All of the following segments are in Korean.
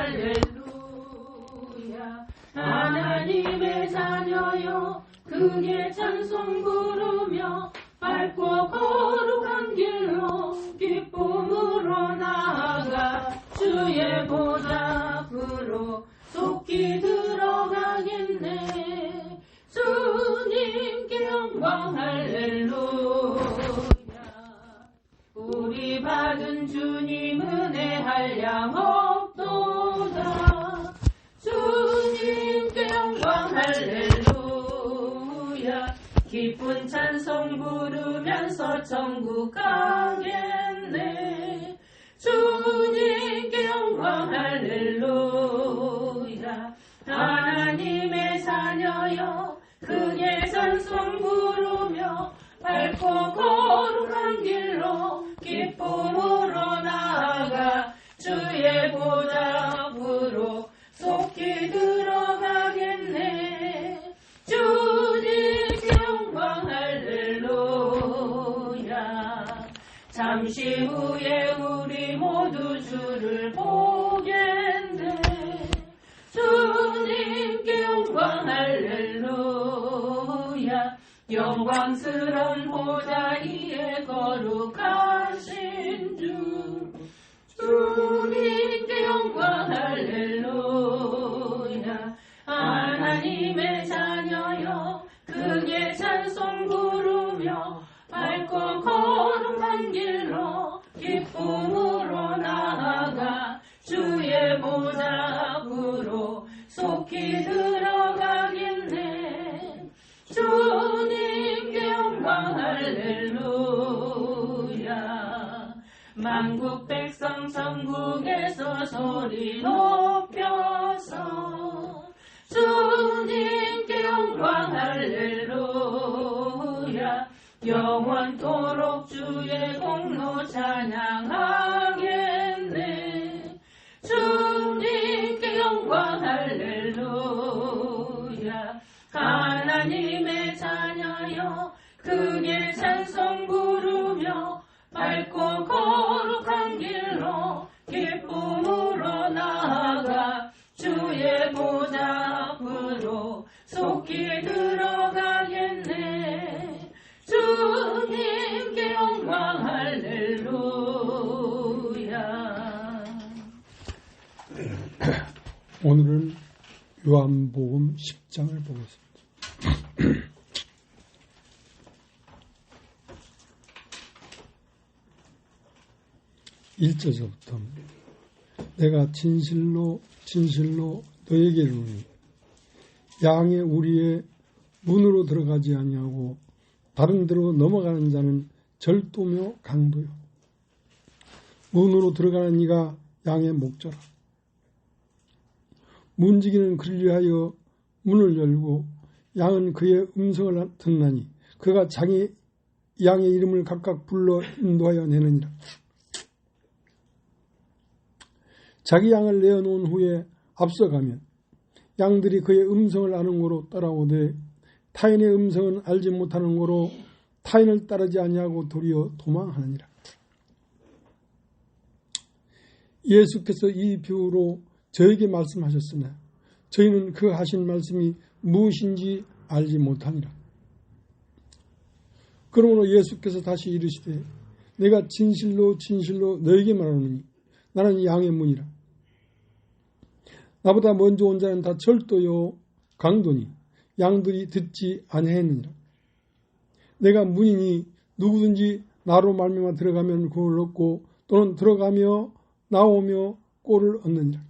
할렐루야. 하나님의 자녀여 크게 찬송 부르며 밝고 거룩한 길로 기쁨으로 나아가 주의 보좌 앞으로 속히 들어가겠네. 주님께 영광 할렐루야. 우리 받은 주님 은혜 한량 없도다. 주님께 영광 할렐루야. 기쁜 찬송 부르면서 천국 가겠네. 주님께 영광 할렐루야. 하나님의 자녀여 크게 찬송 부르며 밝고 거룩한 길로 기쁨으로 나아가 주의 보좌 앞으로 속히 들어가겠네. 주님께 영광 할렐루야. 잠시 후에 우리 모두 주를 보겠네. 주님께 영광 할렐루야. 영광스러운 보좌 위에 거룩하신 주. 주님께 영광 할렐루야. 하나님의 자녀여 크게 찬송 부르며 밝고 거룩한 길로 기쁨으로 나아가 주의 보좌 앞으로 속히 들어가겠네. 주님께 영광 할렐루야. 만국 백성 천국에서 소리 높여서 주님께 영광 할렐루야. 영원토록 주의 공로 찬양하겠네. 주님께 영광 할렐루야. 하나님의 자녀여 크게 찬송 부르며 밝고 거룩한 길로 기쁨으로 나아가 주의 보좌 앞으로 속히 들어가겠네. 주님께 영광 할렐루야. 오늘은 요한복음 10장을 보겠습니다. 1절부터 내가 진실로 너에게 이르노니 양의 우리의 문으로 들어가지 아니하고 다른 데로 넘어가는 자는 절도며 강도요. 문으로 들어가는 이가 양의 목자라. 문지기는 그를 위하여 문을 열고 양은 그의 음성을 듣나니 그가 자기 양의 이름을 각각 불러 인도하여 내느니라. 자기 양을 내어놓은 후에 앞서가면 양들이 그의 음성을 아는 고로 따라오되 타인의 음성은 알지 못하는 고로 타인을 따르지 아니하고 도리어 도망하느니라. 예수께서 이 비유로 저에게 말씀하셨으나 저희는 그 하신 말씀이 무엇인지 알지 못하니라. 그러므로 예수께서 다시 이르시되 내가 진실로 너에게 말하노니 나는 양의 문이라. 나보다 먼저 온 자는 다 절도요 강도니 양들이 듣지 아니하였느니라. 내가 문이니 누구든지 나로 말미암아 들어가면 구원을 얻고 또는 들어가며 나오며 꼴을 얻느니라.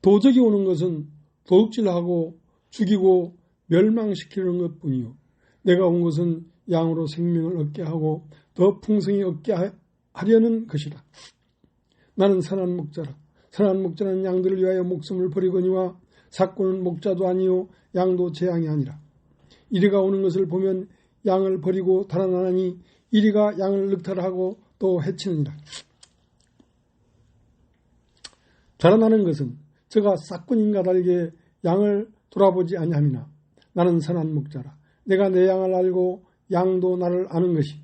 도적이 오는 것은 도둑질하고 죽이고 멸망시키는 것뿐이요 내가 온 것은 양으로 생명을 얻게 하고 더 풍성히 얻게 하려는 것이라. 나는 선한 목자라. 선한 목자는 양들을 위하여 목숨을 버리거니와 삭고는 목자도 아니요 양도 제 양이 아니라. 이리가 오는 것을 보면 양을 버리고 달아나니 이리가 양을 늑탈하고 또 해치느니라. 달아나는 것은 저가 싹꾼인가 달게 양을 돌아보지 아니함이나 나는 선한 목자라. 내가 내 양을 알고 양도 나를 아는 것이.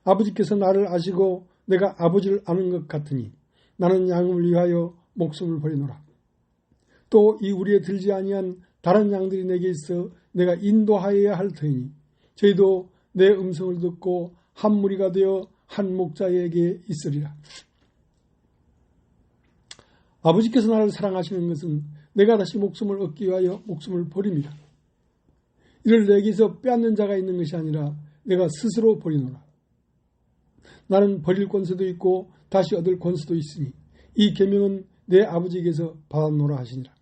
아버지께서 나를 아시고 내가 아버지를 아는 것 같으니 나는 양을 위하여 목숨을 버리노라. 또 이 우리에 들지 아니한 다른 양들이 내게 있어 내가 인도하여야 할 터이니 저희도 내 음성을 듣고 한 무리가 되어 한 목자에게 있으리라. 아버지께서 나를 사랑하시는 것은 내가 다시 목숨을 얻기 위하여 목숨을 버립니다. 이를 내게서 빼앗는 자가 있는 것이 아니라 내가 스스로 버리노라. 나는 버릴 권세도 있고 다시 얻을 권세도 있으니 이 계명은 내 아버지에게서 받았노라 하시니라.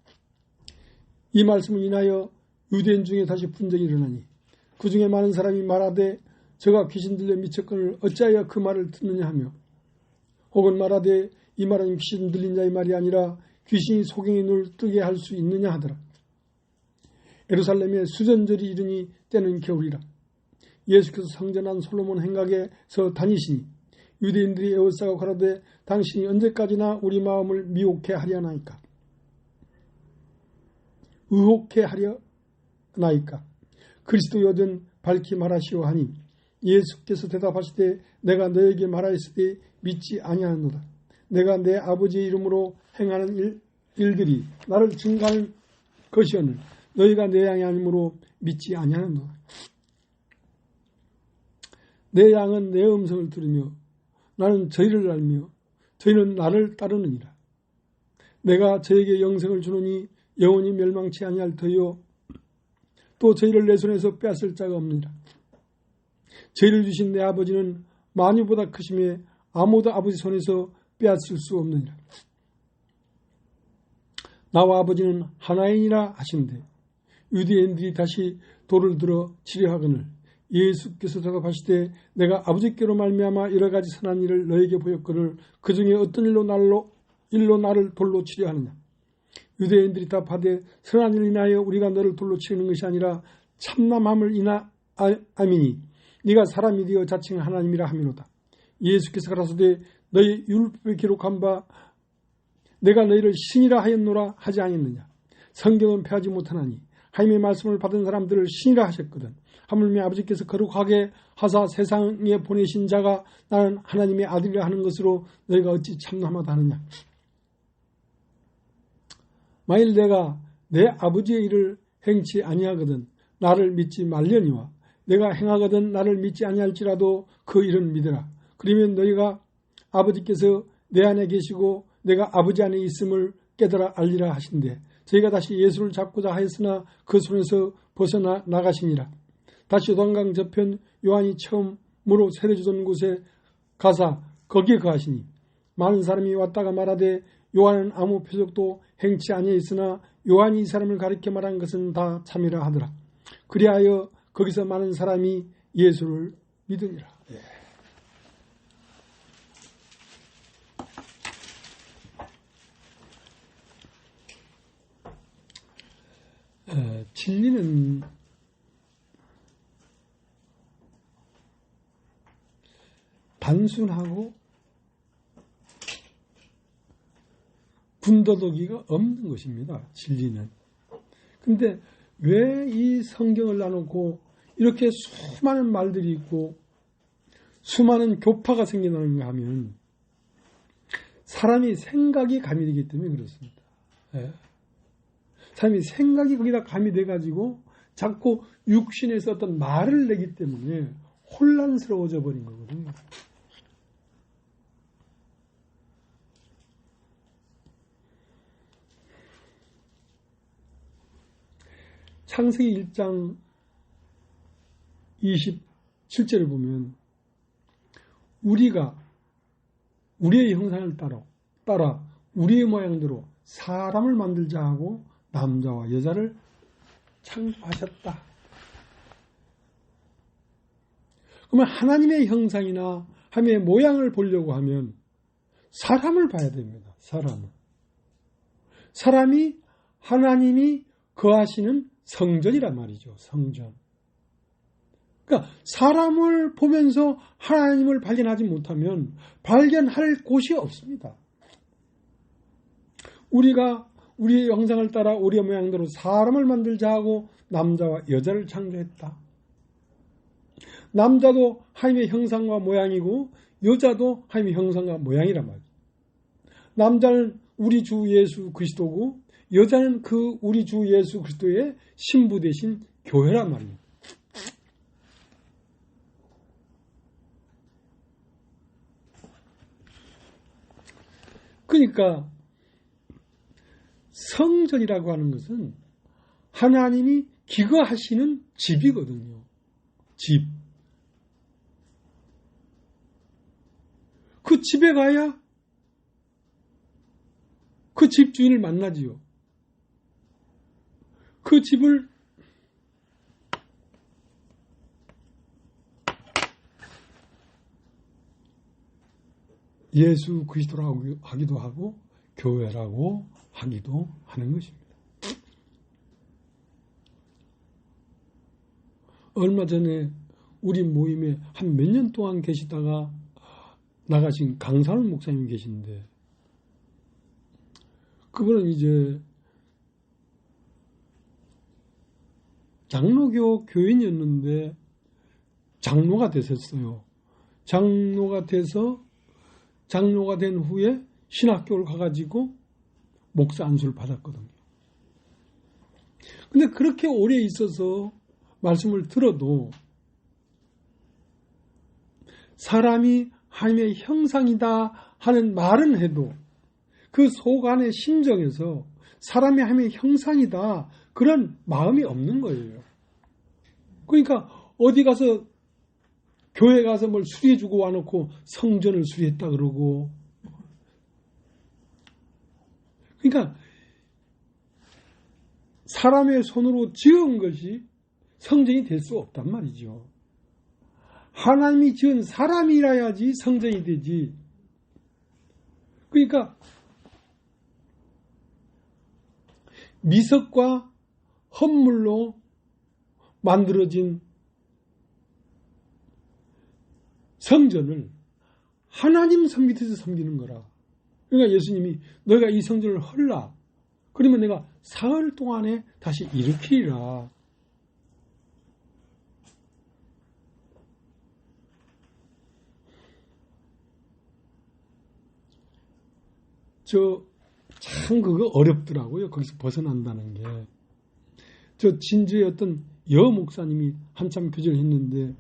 이 말씀을 인하여 유대인 중에 다시 분쟁이 일어나니 그 중에 많은 사람이 말하되 저가 귀신 들려 미쳤거늘 어찌하여 그 말을 듣느냐 하며 혹은 말하되 이 말은 귀신 들린 자의 말이 아니라 귀신이 소경의 눈을 뜨게 할 수 있느냐 하더라. 예루살렘에 수전절이 이르니 때는 겨울이라. 예수께서 성전한 솔로몬 행각에서 다니시니 유대인들이 에워싸고 가라되 당신이 언제까지나 우리 마음을 미혹해 하려나이까. 의혹해 하려나이까. 그리스도여든 밝히 말하시오 하니 예수께서 대답하시되 내가 너에게 말하였으되 믿지 아니하노라. 내가 내 아버지의 이름으로 행하는 일들이 나를 증거하는 것이오늘 너희가 내 양이 아니므로 믿지 아니하노라. 내 양은 내 음성을 들으며 나는 저희를 알며 저희는 나를 따르느니라. 내가 저에게 영생을 주노니 영원히 멸망치 아니할 터이요 또 저희를 내 손에서 빼앗을 자가 없느니라. 저희를 주신 내 아버지는 만유보다 크심에 아무도 아버지 손에서 빼앗을 수 없느니라. 나와 아버지는 하나이니라 하신대 유대인들이 다시 돌을 들어 치려하거늘 예수께서 대답하시되 내가 아버지께로 말미암아 여러 가지 선한 일을 너에게 보였거늘 그 중에 어떤 일로 나를 돌로 치려하느냐. 유대인들이 답하되 선한 일을 인하여 우리가 너를 돌로 치는 것이 아니라 참남함을 인하함이니 네가 사람이 되어 자칭 하나님이라 하미로다. 예수께서 가라사대 너희 율법에 기록한 바 내가 너희를 신이라 하였노라 하지 아니했느냐. 성경은 폐하지 못하나니 하나님의 말씀을 받은 사람들을 신이라 하셨거든. 하물며 아버지께서 거룩하게 하사 세상에 보내신 자가 나는 하나님의 아들이라 하는 것으로 너희가 어찌 참남하다 하느냐. 만일 내가 내 아버지의 일을 행치 아니하거든 나를 믿지 말려니와 내가 행하거든 나를 믿지 아니할지라도 그 일은 믿으라. 그러면 너희가 아버지께서 내 안에 계시고 내가 아버지 안에 있음을 깨달아 알리라 하신대 저희가 다시 예수를 잡고자 하였으나 그 손에서 벗어나 나가시니라. 다시 요단강 저편 요한이 처음으로 세례주던 곳에 가사 거기에 거하시니 많은 사람이 왔다가 말하되 요한은 아무 표적도 행치 아니했으나 요한이 이 사람을 가리켜 말한 것은 다 참이라 하더라. 그리하여 거기서 많은 사람이 예수를 믿으니라. 진리는 단순하고 군더더기가 없는 것입니다. 진리는. 근데 왜 이 성경을 나누고 이렇게 수많은 말들이 있고 수많은 교파가 생겨나는가 하면 사람이 생각이 가미되기 때문에 그렇습니다. 사람이 생각이 거기다 가미돼가지고 자꾸 육신에서 어떤 말을 내기 때문에 혼란스러워져 버린 거거든요. 창세기 1장 27절을 보면 우리가 우리의 형상을 따라 우리의 모양대로 사람을 만들자 하고 남자와 여자를 창조하셨다. 그러면 하나님의 형상이나 하나님의 모양을 보려고 하면 사람을 봐야 됩니다. 사람이 하나님이 거하시는 성전이란 말이죠. 성전. 그러니까 사람을 보면서 하나님을 발견하지 못하면 발견할 곳이 없습니다. 우리가 우리의 형상을 따라 우리의 모양대로 사람을 만들자 하고 남자와 여자를 창조했다. 남자도 하나님의 형상과 모양이고 여자도 하나님의 형상과 모양이란 말이에요. 남자는 우리 주 예수 그리스도고 여자는 그 우리 주 예수 그리스도의 신부 대신 교회란 말이에요. 그러니까 성전이라고 하는 것은 하나님이 기거하시는 집이거든요. 집. 그 집에 가야 그 집주인을 만나지요. 그 집을 예수 그리스도라고 하기도 하고 교회라고 하기도 하는 것입니다. 얼마 전에 우리 모임에 한 몇 년 동안 계시다가 나가신 강산울 목사님 계신데 그분은 이제 장로교 교인이었는데 장로가 되셨어요. 장로가 된 후에 신학교를 가가지고 목사 안수를 받았거든요. 근데 그렇게 오래 있어서 말씀을 들어도 사람이 하나님의 형상이다 하는 말은 해도 그 속 안의 심정에서 사람이 하나님의 형상이다 그런 마음이 없는 거예요. 그러니까 어디 가서 교회 가서 뭘 수리해주고 와놓고 성전을 수리했다 그러고 그러니까 사람의 손으로 지은 것이 성전이 될 수 없단 말이죠. 하나님이 지은 사람이라야지 성전이 되지. 그러니까 미석과 헛물로 만들어진 성전을 하나님 성 밑에서 섬기는 거라. 그러니까 예수님이 너희가 이 성전을 헐라. 그러면 내가 사흘 동안에 다시 일으키리라. 참 그거 어렵더라고요. 거기서 벗어난다는 게. 진주의 어떤 여 목사님이 한참 교제를 했는데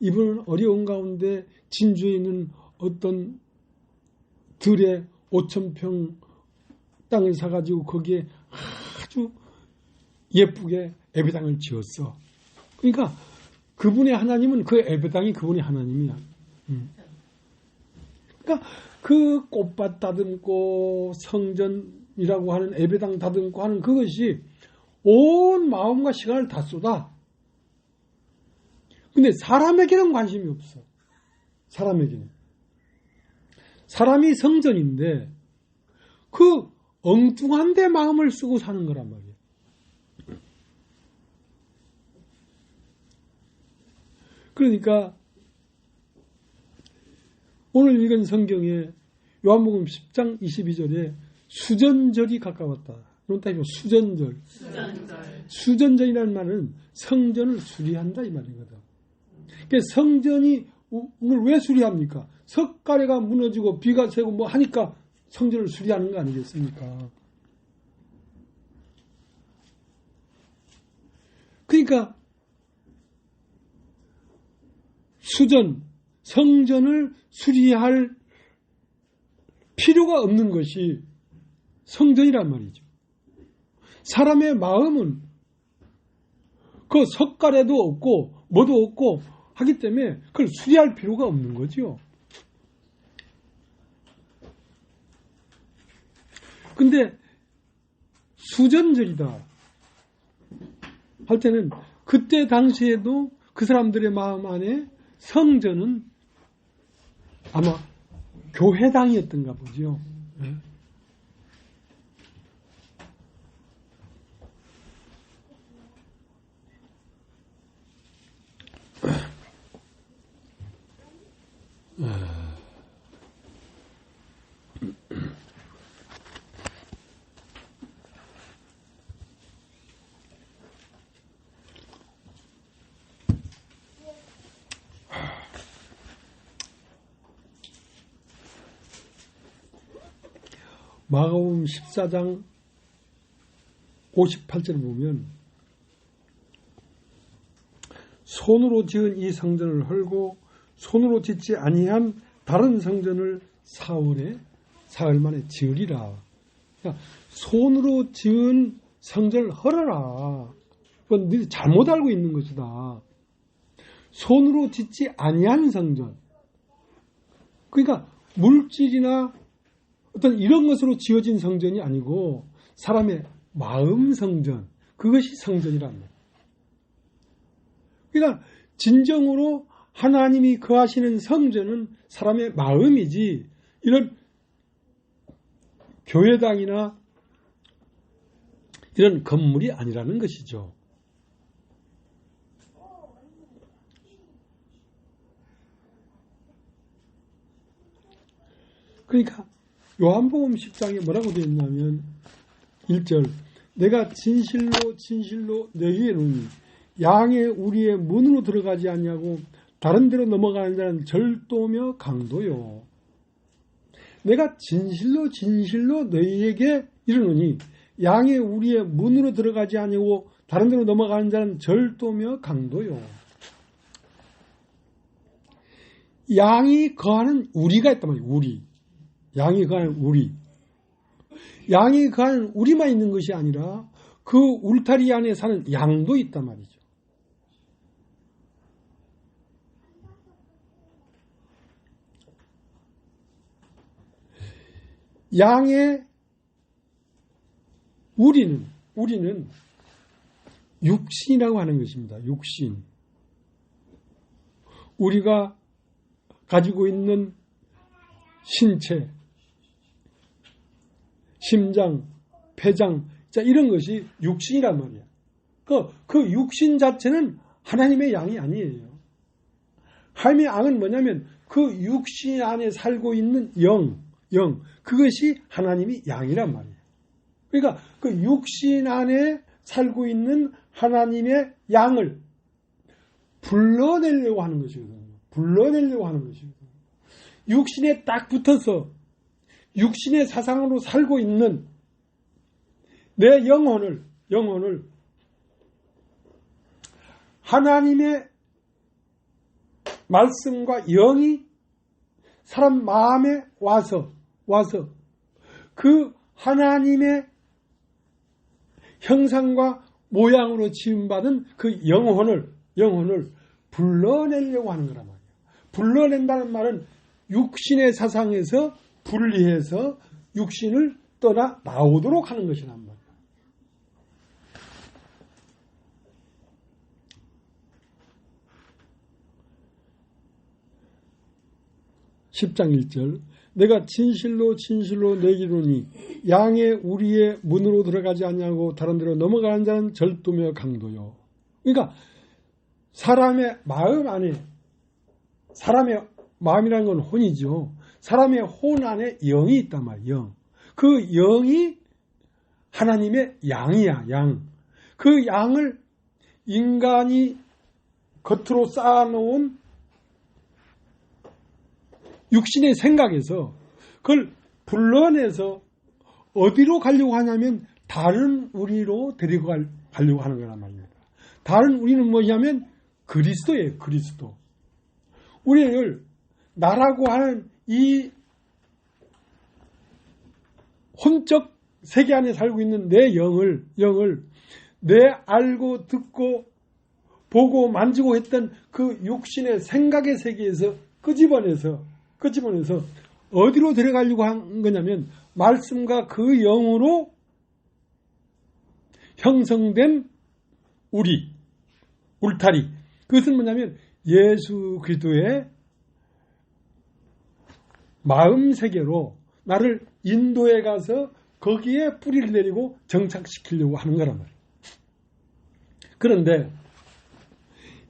이분은 어려운 가운데 진주에 있는 어떤 들에 5,000평 땅을 사가지고 거기에 아주 예쁘게 예배당을 지었어. 그러니까 그분의 하나님은 그 예배당이 그분의 하나님이야. 그러니까 그 꽃밭 다듬고 성전이라고 하는 예배당 다듬고 하는 그것이 온 마음과 시간을 다 쏟아. 근데 사람에게는 관심이 없어. 사람에게는. 사람이 성전인데 그 엉뚱한 데 마음을 쓰고 사는 거란 말이에요. 그러니까 오늘 읽은 성경에 요한복음 10장 22절에 수전절이 가까웠다. 이런 따지면 수전절. 수전절이라는 말은 성전을 수리한다 이 말이거든. 그러니까 성전이 오늘 왜 수리합니까? 석가래가 무너지고 비가 새고 뭐 하니까 성전을 수리하는 거 아니겠습니까? 그러니까 성전을 수리할 필요가 없는 것이 성전이란 말이죠. 사람의 마음은 그 석가래도 없고 뭐도 없고 하기 때문에 그걸 수리할 필요가 없는 거죠. 근데 수전절이다 할 때는 그때 당시에도 그 사람들의 마음 안에 성전은 아마 교회당이었던가 보죠. 네. 마가복음 14장 58절을 보면 손으로 지은 이 성전을 헐고 손으로 짓지 아니한 다른 성전을 사흘 만에 지으리라. 그러니까 손으로 지은 성전을 헐어라. 그건 너희 잘못 알고 있는 것이다. 손으로 짓지 아니한 성전. 그러니까 물질이나 어떤 이런 것으로 지어진 성전이 아니고 사람의 마음 성전. 그것이 성전이란 말이에요. 그러니까 진정으로 하나님이 거하시는 성전은 사람의 마음이지 이런 교회당이나 이런 건물이 아니라는 것이죠. 그러니까 요한복음 10장에 뭐라고 되어 있냐면 1절 내가 진실로 너희에게 이르노니 양의 우리의 문으로 들어가지 않냐고 다른 데로 넘어가는 자는 절도며 강도요. 내가 진실로 너희에게 이르노니 양의 우리의 문으로 들어가지 않냐고 다른 데로 넘어가는 자는 절도며 강도요. 양이 거하는 우리가 있단 말이에요. 우리. 양이 거하는 우리. 양이 거하는 우리만 있는 것이 아니라 그 울타리 안에 사는 양도 있단 말이죠. 양의 우리는 육신이라고 하는 것입니다. 육신. 우리가 가지고 있는 신체, 심장, 폐장, 이런 것이 육신이란 말이야. 그 육신 자체는 하나님의 양이 아니에요. 하나님의 양은 뭐냐면 그 육신 안에 살고 있는 영, 그것이 하나님이 양이란 말이에요. 그러니까 그 육신 안에 살고 있는 하나님의 양을 불러내려고 하는 것이거든요. 육신에 딱 붙어서 육신의 사상으로 살고 있는 내 영혼을 하나님의 말씀과 영이 사람 마음에 와서 그 하나님의 형상과 모양으로 지음받은 그 영혼을 불러내려고 하는 거란 말이에요. 불러낸다는 말은 육신의 사상에서 분리해서 육신을 떠나 나오도록 하는 것이란 말이에요. (10장 1절) 내가 진실로 너희에게 이르노니 양의 우리의 문으로 들어가지 아니하고 다른 데로 넘어가는 자는 절도며 강도요. 그러니까 사람의 마음 안에, 사람의 마음이라는 건 혼이죠. 사람의 혼 안에 영이 있단 말이에요. 영. 그 영이 하나님의 양이야. 양. 그 양을 인간이 겉으로 쌓아놓은 육신의 생각에서 그걸 불러내서 어디로 가려고 하냐면 다른 우리로 데리고 가려고 하는 거란 말입니다. 다른 우리는 뭐냐면 그리스도예요. 그리스도. 우리를 나라고 하는 이 혼적 세계 안에 살고 있는 내 영을 내 알고 듣고 보고 만지고 했던 그 육신의 생각의 세계에서 끄집어내서 어디로 데려가려고 한 거냐면 말씀과 그 영으로 형성된 울타리. 그것은 뭐냐면 예수 그리스도의 마음 세계로 나를 인도해 가서 거기에 뿌리를 내리고 정착시키려고 하는 거란 말이에요. 그런데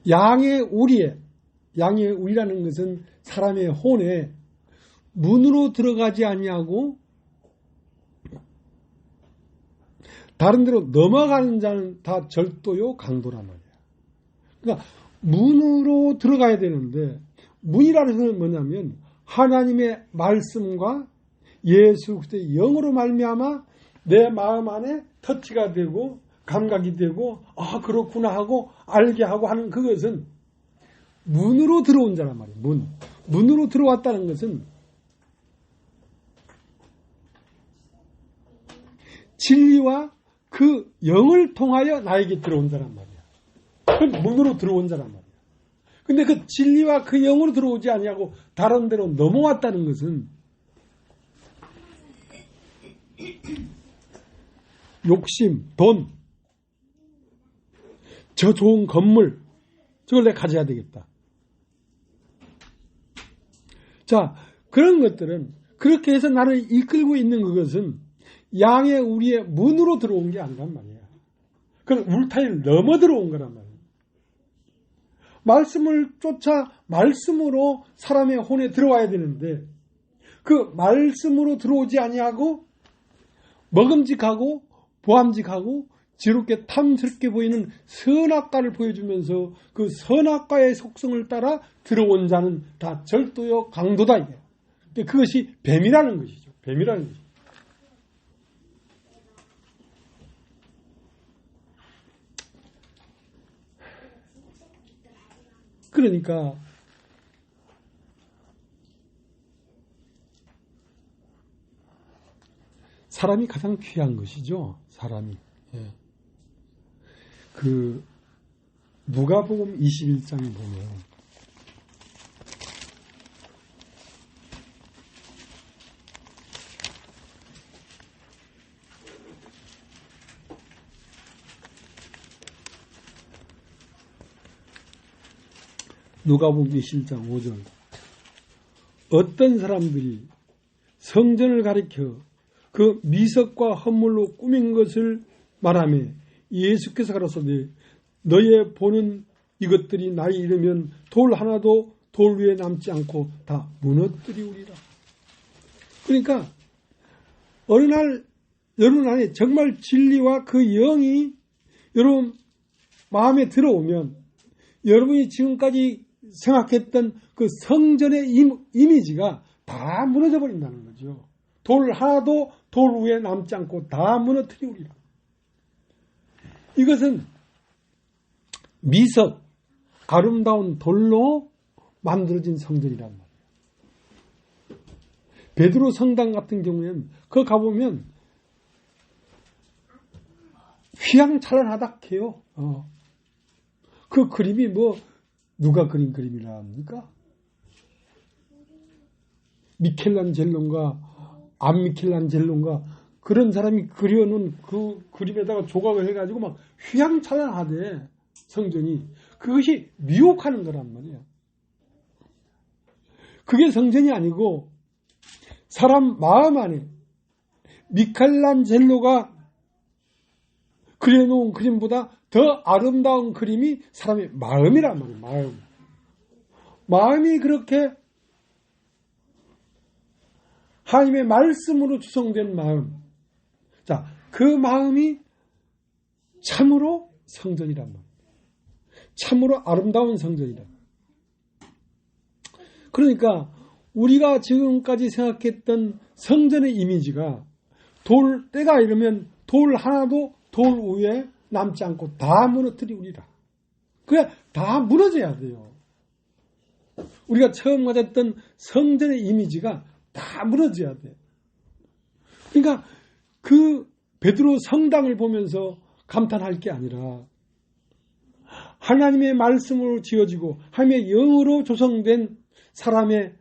양의 우리라는 것은 사람의 혼에 문으로 들어가지 아니하고 다른 데로 넘어가는 자는 다 절도요 강도란 말이야. 그러니까 문으로 들어가야 되는데 문이라는 것은 뭐냐면 하나님의 말씀과 예수 그리스도의 영으로 말미암아 내 마음 안에 터치가 되고 감각이 되고 아 그렇구나 하고 알게 하고 하는 그것은 문으로 들어온 자란 말이에요. 문으로 들어왔다는 것은 진리와 그 영을 통하여 나에게 들어온 자란 말이야. 그 문으로 들어온 자란 말이야. 근데 그 진리와 그 영으로 들어오지 아니하고 다른 데로 넘어왔다는 것은 욕심, 돈, 저 좋은 건물, 저걸 내가 가져야 되겠다. 자, 그런 것들은 그렇게 해서 나를 이끌고 있는 그것은 양의 우리의 문으로 들어온 게 아니란 말이야. 그건 울타리를 넘어 들어온 거란 말이야. 말씀을 쫓아 말씀으로 사람의 혼에 들어와야 되는데 그 말씀으로 들어오지 아니하고 먹음직하고 보암직하고 지롭게 탐스럽게 보이는 선악과를 보여주면서 그 선악과의 속성을 따라 들어온 자는 다 절도요 강도다 이게. 그것이 뱀이라는 것이죠. 뱀이라는 것이죠. 그러니까 사람이 가장 귀한 것이죠. 사람이. 예. 그 누가복음 21장에 보면 누가복음 21장 5절 어떤 사람들이 성전을 가리켜 그 미석과 헌물로 꾸민 것을 말하며 예수께서 가라사대 너의 보는 이것들이 나이 이르면 돌 하나도 돌 위에 남지 않고 다 무너뜨리우리라. 그러니까 어느 날 여러분 안에 정말 진리와 그 영이 여러분 마음에 들어오면 여러분이 지금까지 생각했던 그 성전의 이미지가 다 무너져 버린다는 거죠. 돌 하나도 돌 위에 남지 않고 다 무너뜨리우리라. 이것은 미석, 아름다운 돌로 만들어진 성전이란 말이에요. 베드로 성당 같은 경우에는 그거 가보면 휘황찬란하다 해요. 그 그림이 뭐 누가 그린 그림이라 합니까? 미켈란젤로인가 안 미켈란젤로인가 그런 사람이 그려놓은 그 그림에다가 조각을 해가지고 막 휘황찬란하대 성전이. 그것이 미혹하는 거란 말이야. 그게 성전이 아니고 사람 마음 안에 미켈란젤로가 그려놓은 그림보다 더 아름다운 그림이 사람의 마음이란 말이에요. 마음이 그렇게 하나님의 말씀으로 구성된 마음. 자, 그 마음이 참으로 성전이란 말이에요. 참으로 아름다운 성전이란 말이에요. 그러니까 우리가 지금까지 생각했던 성전의 이미지가 때가 이르면 돌 하나도 돌 위에 남지 않고 다 무너뜨리우리라. 그래, 다 무너져야 돼요. 우리가 처음 가졌던 성전의 이미지가 다 무너져야 돼. 그러니까 그 베드로 성당을 보면서 감탄할 게 아니라 하나님의 말씀으로 지어지고 하나님의 영으로 조성된 사람의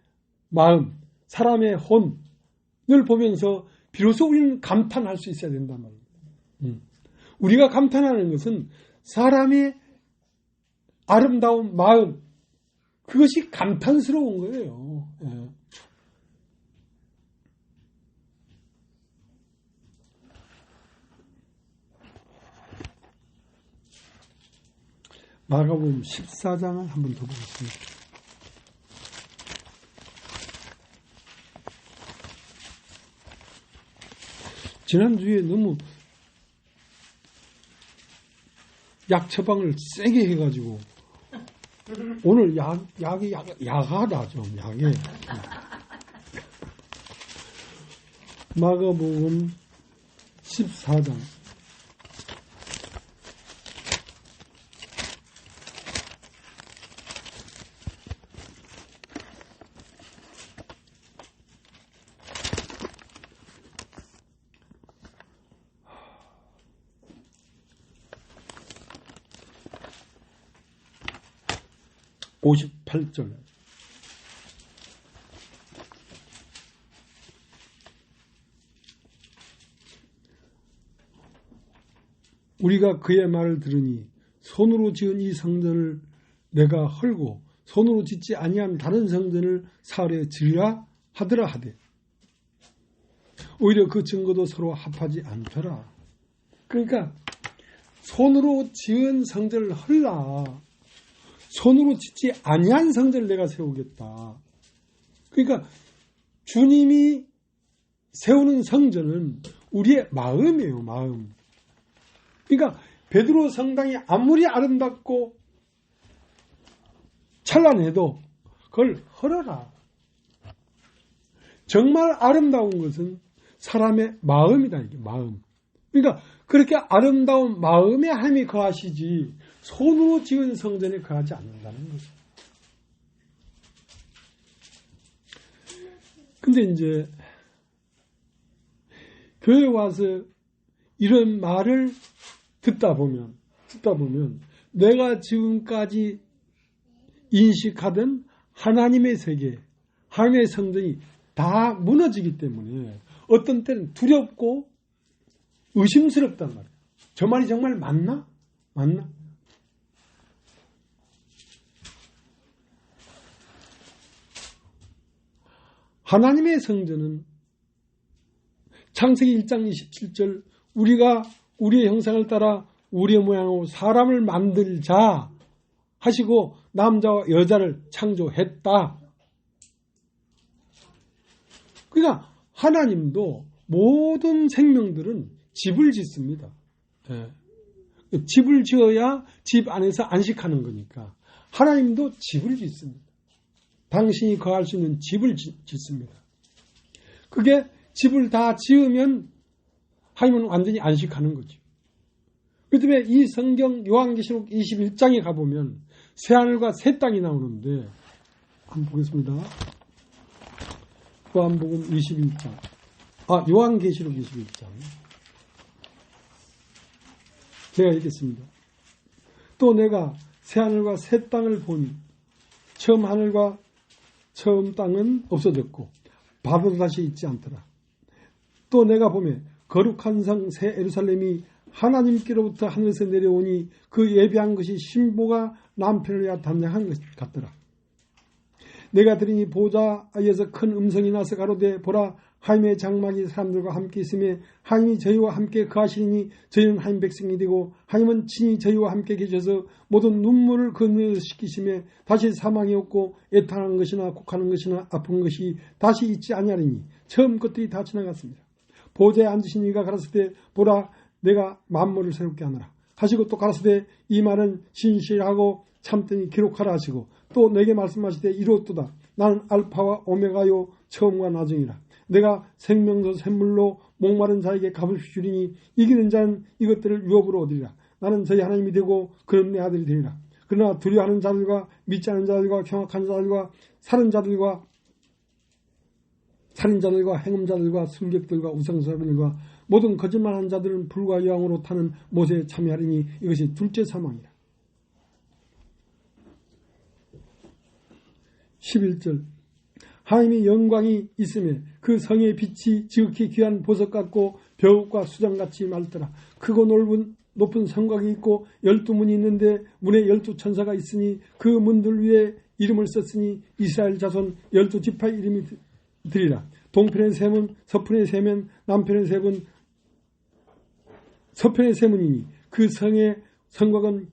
마음, 사람의 혼을 보면서 비로소 우리는 감탄할 수 있어야 된단 말이에요. 우리가 감탄하는 것은 사람의 아름다운 마음, 그것이 감탄스러운 거예요. 예. 마가복음 14장을 한 번 더 보겠습니다. 지난주에 너무 약 처방을 세게 해가지고 오늘 약이 야하다 좀 약에. 마가복음 14장 58절. 우리가 그의 말을 들으니 손으로 지은 이 성전을 내가 헐고 손으로 짓지 아니한 다른 성전을 사흘에 지으라 하더라 하되 오히려 그 증거도 서로 합하지 않더라. 그러니까 손으로 지은 성전을 헐라. 손으로 짓지 아니한 성전을 내가 세우겠다. 그러니까 주님이 세우는 성전은 우리의 마음이에요. 마음. 그러니까 베드로 성당이 아무리 아름답고 찬란해도 그걸 헐어라. 정말 아름다운 것은 사람의 마음이다. 이게 마음. 그러니까 그렇게 아름다운 마음에 하나님이 거하시지 손으로 지은 성전에 거하지 않는다는 거죠. 근데 이제 교회 와서 이런 말을 듣다 보면 내가 지금까지 인식하던 하나님의 세계, 하나님의 성전이 다 무너지기 때문에 어떤 때는 두렵고 의심스럽단 말이에요. 저 말이 정말 맞나? 하나님의 성전은 창세기 1장 27절 우리가 우리의 형상을 따라 우리의 모양으로 사람을 만들자 하시고 남자와 여자를 창조했다. 그러니까 하나님도 모든 생명들은 집을 짓습니다. 집을 지어야 집 안에서 안식하는 거니까 하나님도 집을 짓습니다. 당신이 거할 수 있는 집을 짓습니다. 그게 집을 다 지으면 하나님은 완전히 안식하는 거죠. 그 때문에 이 성경 요한계시록 21장에 가보면 새하늘과 새 땅이 나오는데 한번 보겠습니다. 요한복음 21장. 요한계시록 21장. 제가 읽겠습니다. 또 내가 새하늘과 새 땅을 보니 처음 하늘과 처음 땅은 없어졌고 바다도 다시 있지 않더라. 또 내가 보매 거룩한 성 새 예루살렘이 하나님께로부터 하늘에서 내려오니 그 예비한 것이 신부가 남편을 위하여 단장한 것 같더라. 내가 들으니 보좌에서 큰 음성이 나서 가로되 보라 하나님의 장막이 사람들과 함께 있으며 하나님이 저희와 함께 거하시니 저희는 하나님 백성이 되고 하나님은 친히 저희와 함께 계셔서 모든 눈물을 건너서 씻기시며 다시 사망이 없고 애통하는 것이나 곡하는 것이나 아픈 것이 다시 있지 아니하리니 처음 것들이 다 지나갔습니다. 보좌에 앉으신 이가 가라사대 보라 내가 만물을 새롭게 하노라 하시고 또 가라사대 이 말은 신실하고 참되니 기록하라 하시고 또 내게 말씀하시되 이루었도다. 나는 알파와 오메가요 처음과 나중이라. 내가 생명도 샘물로 목마른 자에게 값을 주리니 이기는 자는 이것들을 유업으로 얻으리라. 나는 저희 하나님이 되고 그는 내 아들이 되리라. 그러나 두려워하는 자들과 믿지 않는 자들과 경악한 자들과 살인자들과 행음자들과 술객들과 우상사들과 모든 거짓말하는 자들은 불과 여왕으로 타는 못에 참여하리니 이것이 둘째 사망이라. 11절 하나님의 영광이 있음에 그 성의 빛이 지극히 귀한 보석 같고 벼룩과 수정같이 맑더라. 크고 높은 성곽이 있고 12문이 있는데 문에 12천사가 있으니 그 문들 위에 이름을 썼으니 이스라엘 자손 12지파의 이름이 드리라. 동편의 세 문, 서편의 세 문, 남편의 세 문, 서편의 세 문이니 그 성의 성곽은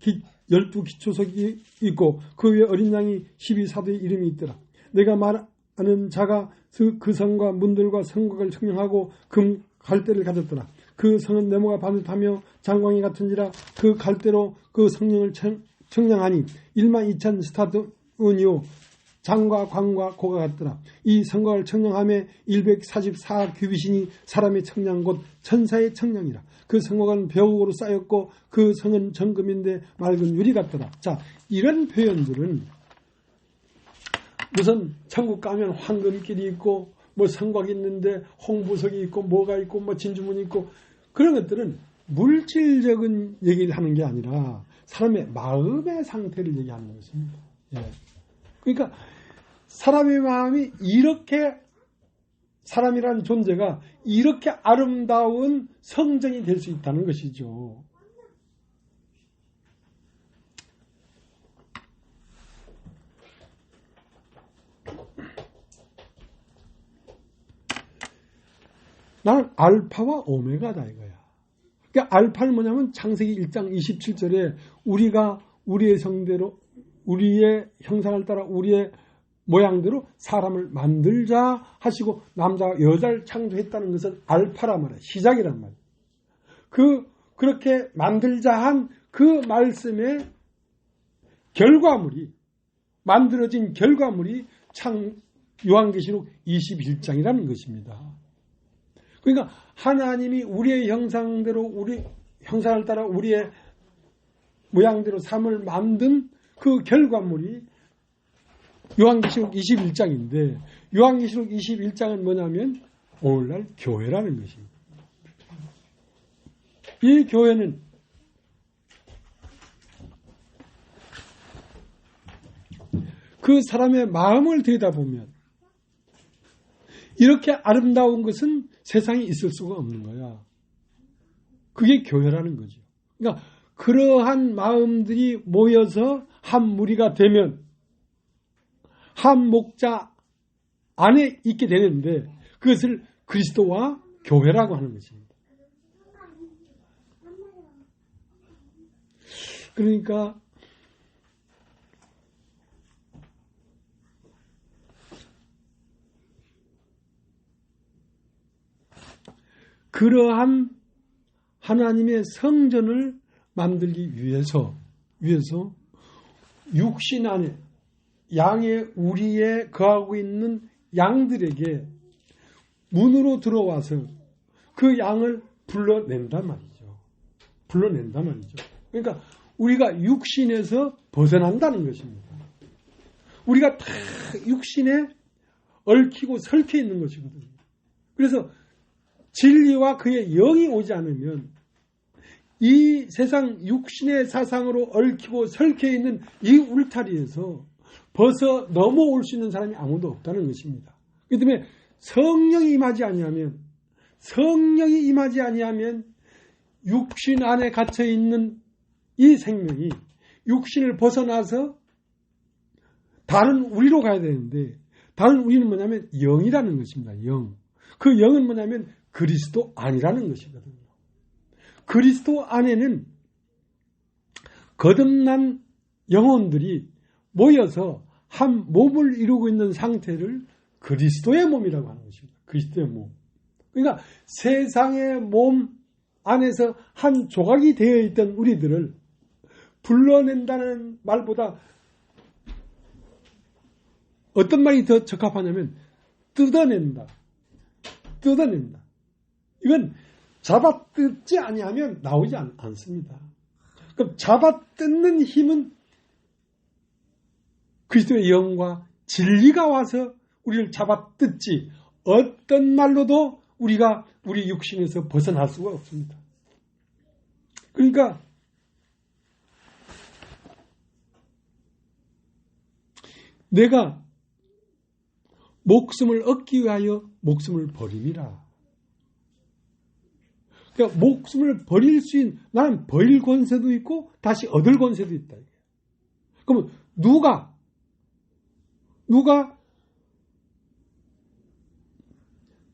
12기초석이 있고 그 위에 어린 양이 12사도의 이름이 있더라. 내가 말하는 자가 그 성과 문들과 성곽을 청량하고 금 갈대를 가졌더라. 그 성은 네모가 반듯하며 장광이 같은지라 그 갈대로 그 성령을 청량하니 12,000 스타드온이요 장과 광과 고가 같더라. 이 성곽을 청량함에 144 규빗이니 사람의 청량 곧 천사의 청량이라. 그 성곽은 벽으로 쌓였고 그 성은 정금인데 맑은 유리 같더라. 자, 이런 표현들은 무슨 천국 가면 황금길이 있고 뭐 성곽이 있는데 홍부석이 있고 뭐가 있고 뭐 진주문이 있고 그런 것들은 물질적인 얘기를 하는 게 아니라 사람의 마음의 상태를 얘기하는 것입니다. 예. 그러니까 사람의 마음이 이렇게 사람이라는 존재가 이렇게 아름다운 성정이 될 수 있다는 것이죠. 나는 알파와 오메가다 이거야. 그러니까 알파는 뭐냐면 창세기 1장 27절에 우리가 우리의 성대로 우리의 형상을 따라 우리의 모양대로 사람을 만들자 하시고 남자와 여자를 창조했다는 것은 알파란 말이야. 시작이란 말이야. 그렇게 만들자 한 그 말씀의 결과물이 만들어진 결과물이 요한계시록 21장이라는 것입니다. 그러니까 하나님이 우리의 형상대로 우리 형상을 따라 우리의 모양대로 삶을 만든 그 결과물이 요한계시록 21장인데 요한계시록 21장은 뭐냐면 오늘날 교회라는 것입니다. 이 교회는 그 사람의 마음을 들여다보면 이렇게 아름다운 것은 세상에 있을 수가 없는 거야. 그게 교회라는 거죠. 그러니까 그러한 마음들이 모여서 한 무리가 되면 한 목자 안에 있게 되는데 그것을 그리스도와 교회라고 하는 것입니다. 그러니까 그러한 하나님의 성전을 만들기 위해서 육신 안에 양의 우리에 거하고 있는 양들에게 문으로 들어와서 그 양을 불러낸단 말이죠. 그러니까 우리가 육신에서 벗어난다는 것입니다. 우리가 다 육신에 얽히고 설켜 있는 것이거든요. 그래서 진리와 그의 영이 오지 않으면 이 세상 육신의 사상으로 얽히고 설켜 있는 이 울타리에서 벗어 넘어올 수 있는 사람이 아무도 없다는 것입니다. 그렇기 때문에 성령이 임하지 아니하면 육신 안에 갇혀 있는 이 생명이 육신을 벗어나서 다른 우리로 가야 되는데 다른 우리는 뭐냐면 영이라는 것입니다. 영. 그 영은 뭐냐면 그리스도 안이라는 것이거든요. 그리스도 안에는 거듭난 영혼들이 모여서 한 몸을 이루고 있는 상태를 그리스도의 몸이라고 하는 것입니다. 그리스도의 몸. 그러니까 세상의 몸 안에서 한 조각이 되어 있던 우리들을 불러낸다는 말보다 어떤 말이 더 적합하냐면 뜯어낸다. 이건 잡아뜯지 아니하면 나오지 않습니다. 그럼 잡아뜯는 힘은 그리스도의 영과 진리가 와서 우리를 잡아뜯지 어떤 말로도 우리가 우리 육신에서 벗어날 수가 없습니다. 그러니까 내가 목숨을 얻기 위하여 목숨을 버림이라. 그러니까 목숨을 버릴 수 있는 나는 버릴 권세도 있고 다시 얻을 권세도 있다. 그러면 누가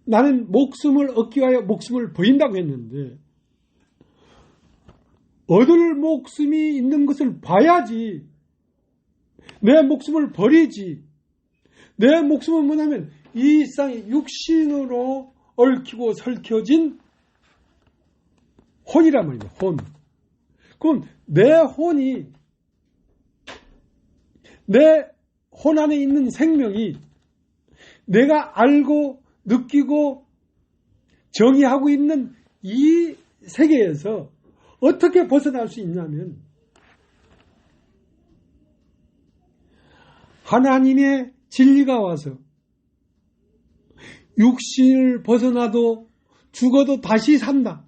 나는 목숨을 얻기 위하여 목숨을 버린다고 했는데 얻을 목숨이 있는 것을 봐야지 내 목숨을 버리지. 내 목숨은 뭐냐면 이 세상의 육신으로 얽히고 설켜진 혼이란 말입니다. 혼. 그럼 내 혼 안에 있는 생명이 내가 알고 느끼고 정의하고 있는 이 세계에서 어떻게 벗어날 수 있냐면 하나님의 진리가 와서 육신을 벗어나도 죽어도 다시 산다.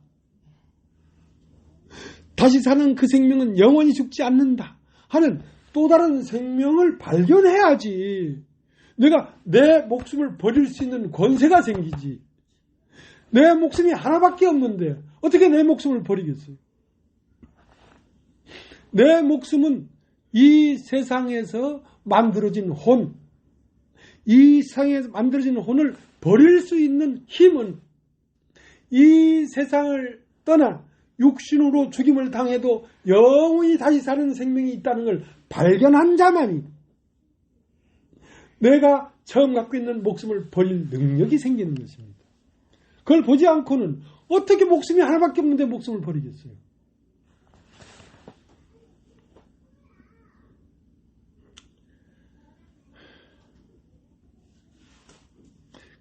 다시 사는 그 생명은 영원히 죽지 않는다 하는 또 다른 생명을 발견해야지 내가 내 목숨을 버릴 수 있는 권세가 생기지. 내 목숨이 하나밖에 없는데 어떻게 내 목숨을 버리겠어요? 내 목숨은 이 세상에서 만들어진 혼, 이 세상에서 만들어진 혼을 버릴 수 있는 힘은 이 세상을 떠나 육신으로 죽임을 당해도 영원히 다시 사는 생명이 있다는 걸 발견한 자만이 내가 처음 갖고 있는 목숨을 버릴 능력이 생기는 것입니다. 그걸 보지 않고는 어떻게 목숨이 하나밖에 없는데 목숨을 버리겠어요?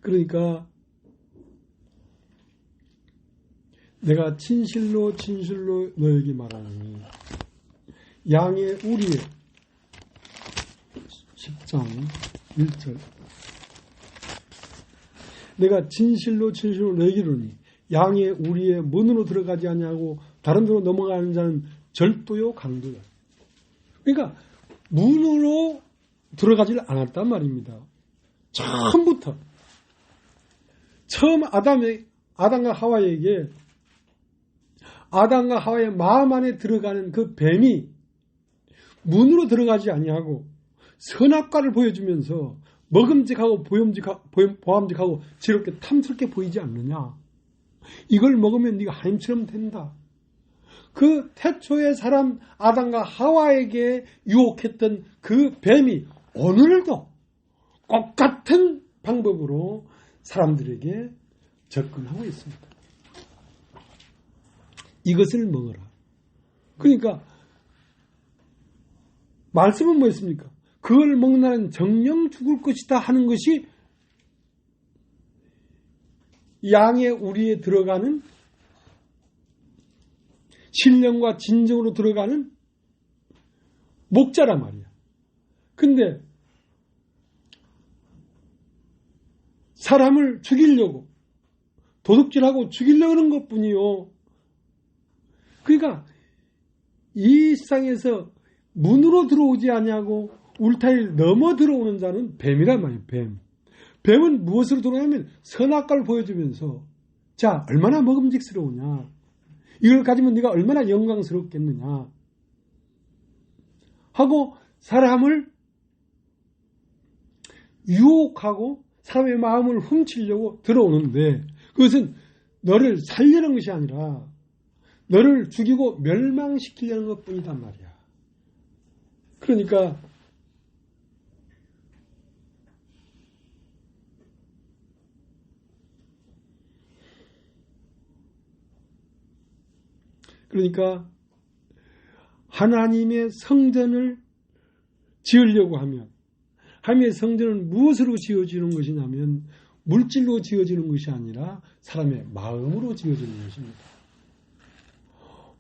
그러니까 내가 진실로 너에게 말하노니 양의 우리의 10장 1절 내가 진실로 너에게 이르노니 양의 우리의 문으로 들어가지 아니하고 다른 데로 넘어가는 자는 절도요 강도다. 그러니까 문으로 들어가지를 않았단 말입니다. 처음부터 처음 아담과 하와에게 아담과 하와의 마음 안에 들어가는 그 뱀이 문으로 들어가지 아니하고 선악과를 보여주면서 먹음직하고 보암직하고 지롭게 탐스럽게 보이지 않느냐. 이걸 먹으면 네가 하나님처럼 된다. 그 태초의 사람 아담과 하와에게 유혹했던 그 뱀이 오늘도 똑같은 방법으로 사람들에게 접근하고 있습니다. 이것을 먹어라. 그러니까 말씀은 뭐였습니까? 그걸 먹는 정령 죽을 것이다 하는 것이 양의 우리에 들어가는 신령과 진정으로 들어가는 목자란 말이야. 근데 사람을 죽이려고 도둑질하고 죽이려고 하는 것뿐이요. 그러니까 이 세상에서 문으로 들어오지 아니하고 울타리를 넘어 들어오는 자는 뱀이란 말이에요. 뱀은 무엇으로 들어오냐면 선악과를 보여주면서 자 얼마나 먹음직스러우냐. 이걸 가지면 네가 얼마나 영광스럽겠느냐 하고 사람을 유혹하고 사람의 마음을 훔치려고 들어오는데 그것은 너를 살리는 것이 아니라 너를 죽이고 멸망시키려는 것뿐이단 말이야. 그러니까 하나님의 성전을 지으려고 하면 하나님의 성전은 무엇으로 지어지는 것이냐면 물질로 지어지는 것이 아니라 사람의 마음으로 지어지는 것입니다.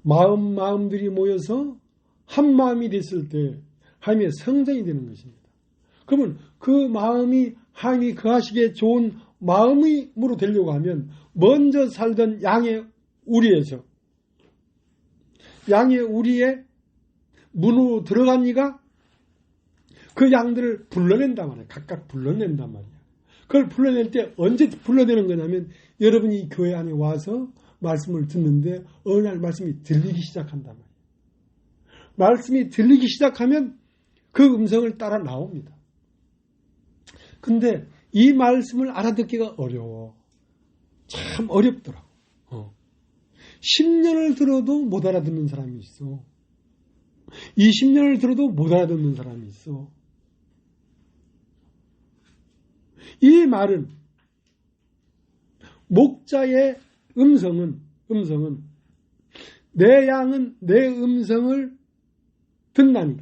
마음들이 모여서 한 마음이 됐을 때 하나님의 성전이 되는 것입니다. 그러면 그 마음이 하나님이 거하시기에 좋은 마음으로 되려고 하면 먼저 살던 양의 우리에서 양의 우리의 문으로 들어간 이가 그 양들을 불러낸단 말이야. 각각 불러낸단 말이야. 그걸 불러낼 때 언제 불러내는 거냐면 여러분이 교회 안에 와서 말씀을 듣는데 어느 날 말씀이 들리기 시작한단 말이야. 말씀이 들리기 시작하면 그 음성을 따라 나옵니다. 근데 이 말씀을 알아듣기가 어려워. 참 어렵더라고. 10년을 들어도 못 알아듣는 사람이 있어. 20년을 들어도 못 알아듣는 사람이 있어. 이 말은 목자의 음성은 내 양은 내 음성을 듣나니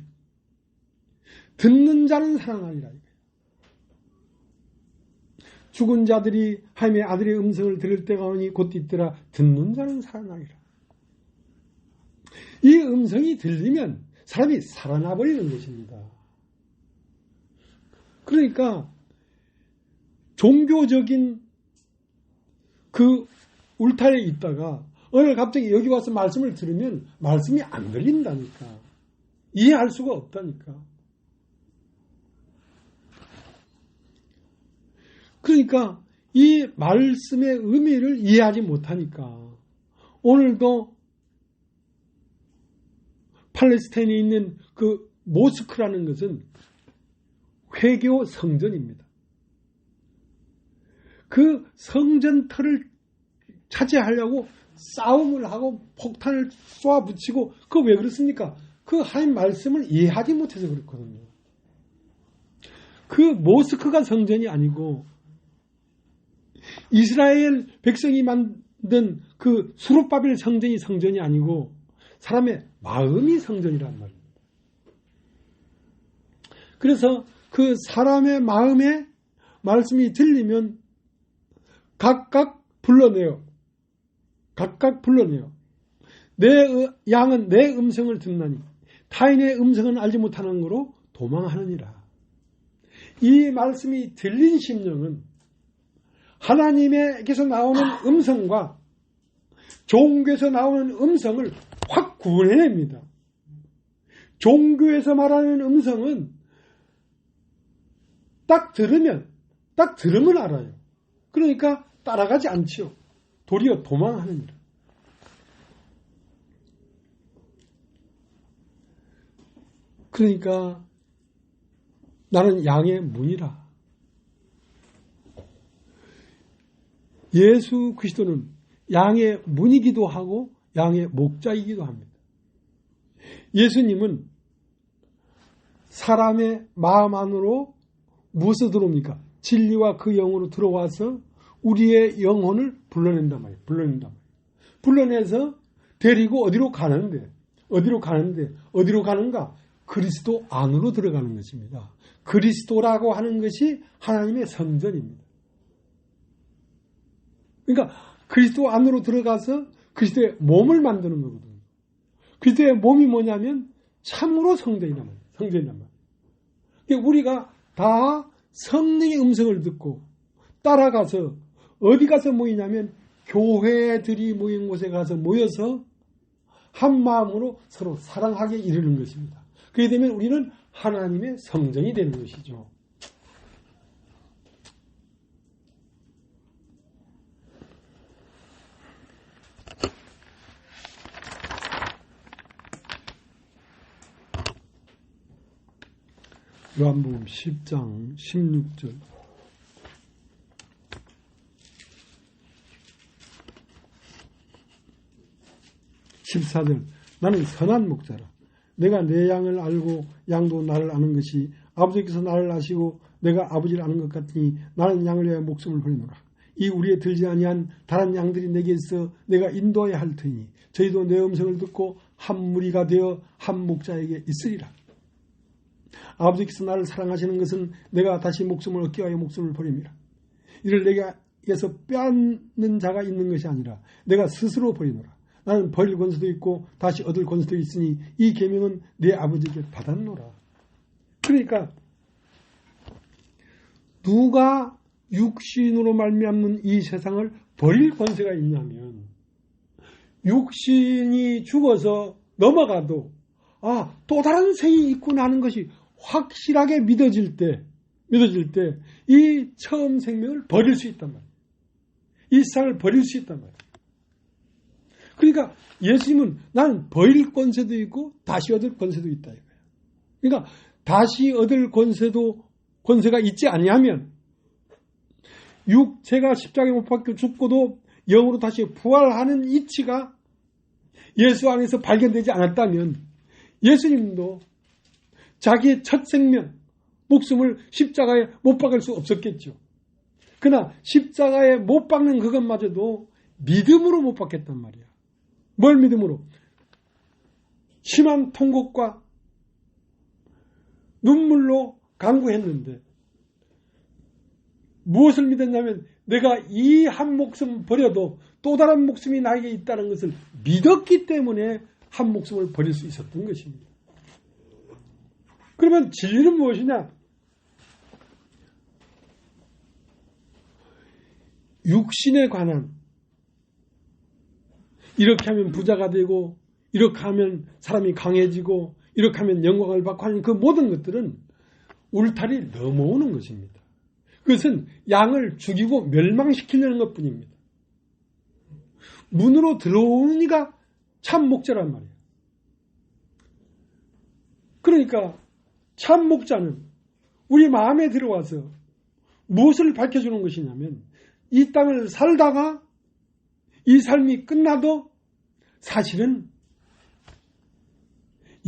듣는 자는 살아나리라. 죽은 자들이 하나님의 아들의 음성을 들을 때가 오니 곧 있더라. 듣는 자는 살아나리라. 이 음성이 들리면 사람이 살아나 버리는 것입니다. 그러니까 종교적인 그 울타리에 있다가 어느 날 갑자기 여기 와서 말씀을 들으면 말씀이 안 들린다니까. 이해할 수가 없다니까. 그러니까 이 말씀의 의미를 이해하지 못하니까 오늘도 팔레스타인에 있는 그 모스크라는 것은 회교 성전입니다. 그 성전터를 차지하려고 싸움을 하고 폭탄을 쏘아붙이고 그거 왜 그렇습니까? 그 하나님 말씀을 이해하지 못해서 그렇거든요. 그 모스크가 성전이 아니고 이스라엘 백성이 만든 그 수룹바벨 성전이 성전이 아니고 사람의 마음이 성전이란 말입니다. 그래서 그 사람의 마음에 말씀이 들리면 각각 불러내요. 내 양은 내 음성을 듣나니 타인의 음성은 알지 못하는 거로 도망하느니라. 이 말씀이 들린 심령은 하나님에게서 나오는 음성과 종교에서 나오는 음성을 확 구분해냅니다. 종교에서 말하는 음성은 딱 들으면 알아요. 그러니까 따라가지 않지요. 도리어 도망하느니라. 그러니까 나는 양의 문이라. 예수 그리스도는 양의 문이기도 하고 양의 목자이기도 합니다. 예수님은 사람의 마음 안으로 무엇을 들어옵니까? 진리와 그 영으로 들어와서 우리의 영혼을 불러낸단 말이에요. 불러내서 데리고 어디로 가는가? 그리스도 안으로 들어가는 것입니다. 그리스도라고 하는 것이 하나님의 성전입니다. 그러니까 그리스도 안으로 들어가서 그리스도의 몸을 만드는 거거든요. 그리스도의 몸이 뭐냐면 참으로 성전이란 말이에요. 그러니까 우리가 다 성령의 음성을 듣고 따라가서 어디 가서 모이냐면 교회들이 모인 곳에 가서 모여서 한 마음으로 서로 사랑하게 이르는 것입니다. 그렇게 되면 우리는 하나님의 성전이 되는 것이죠. 요한복음 10장 16절 14절 나는 선한 목자라. 내가 내 양을 알고 양도 나를 아는 것이 아버지께서 나를 아시고 내가 아버지를 아는 것 같으니 나는 양을 위하여 목숨을 버리노라. 이 우리에 들지 아니한 다른 양들이 내게 있어 내가 인도하여 할 터이니 저희도 내 음성을 듣고 한 무리가 되어 한 목자에게 있으리라. 아버지께서 나를 사랑하시는 것은 내가 다시 목숨을 얻기 위하여 목숨을 버립니다. 이를 내게서 빼앗는 자가 있는 것이 아니라 내가 스스로 버리노라. 나는 버릴 권세도 있고 다시 얻을 권세도 있으니 이 계명은 내 아버지께 받았노라. 그러니까 누가 육신으로 말미암는 이 세상을 버릴 권세가 있냐면 육신이 죽어서 넘어가도 또 다른 생이 있구나 하는 것이 확실하게 믿어질 때 이 처음 생명을 버릴 수 있단 말이에요. 이 세상을 버릴 수 있단 말이에요. 그러니까 예수님은 나는 버릴 권세도 있고 다시 얻을 권세도 있다 이거예요. 그러니까 다시 얻을 권세가 있지 아니하면 육체가 십자가에 못 박혀 죽고도 영으로 다시 부활하는 이치가 예수 안에서 발견되지 않았다면 예수님도 자기의 첫 생명, 목숨을 십자가에 못 박을 수 없었겠죠. 그러나 십자가에 못 박는 그것마저도 믿음으로 못 박겠단 말이야. 뭘 믿음으로? 심한 통곡과 눈물로 간구했는데 무엇을 믿었냐면 내가 이 한 목숨 버려도 또 다른 목숨이 나에게 있다는 것을 믿었기 때문에 한 목숨을 버릴 수 있었던 것입니다. 그러면 진리는 무엇이냐? 육신에 관한 이렇게 하면 부자가 되고 이렇게 하면 사람이 강해지고 이렇게 하면 영광을 받고 하는 그 모든 것들은 울타리 넘어오는 것입니다. 그것은 양을 죽이고 멸망시키려는 것뿐입니다. 문으로 들어오는 이가 참 목자란 말이에요. 그러니까 참 목자는 우리 마음에 들어와서 무엇을 밝혀주는 것이냐면 이 땅을 살다가 이 삶이 끝나도 사실은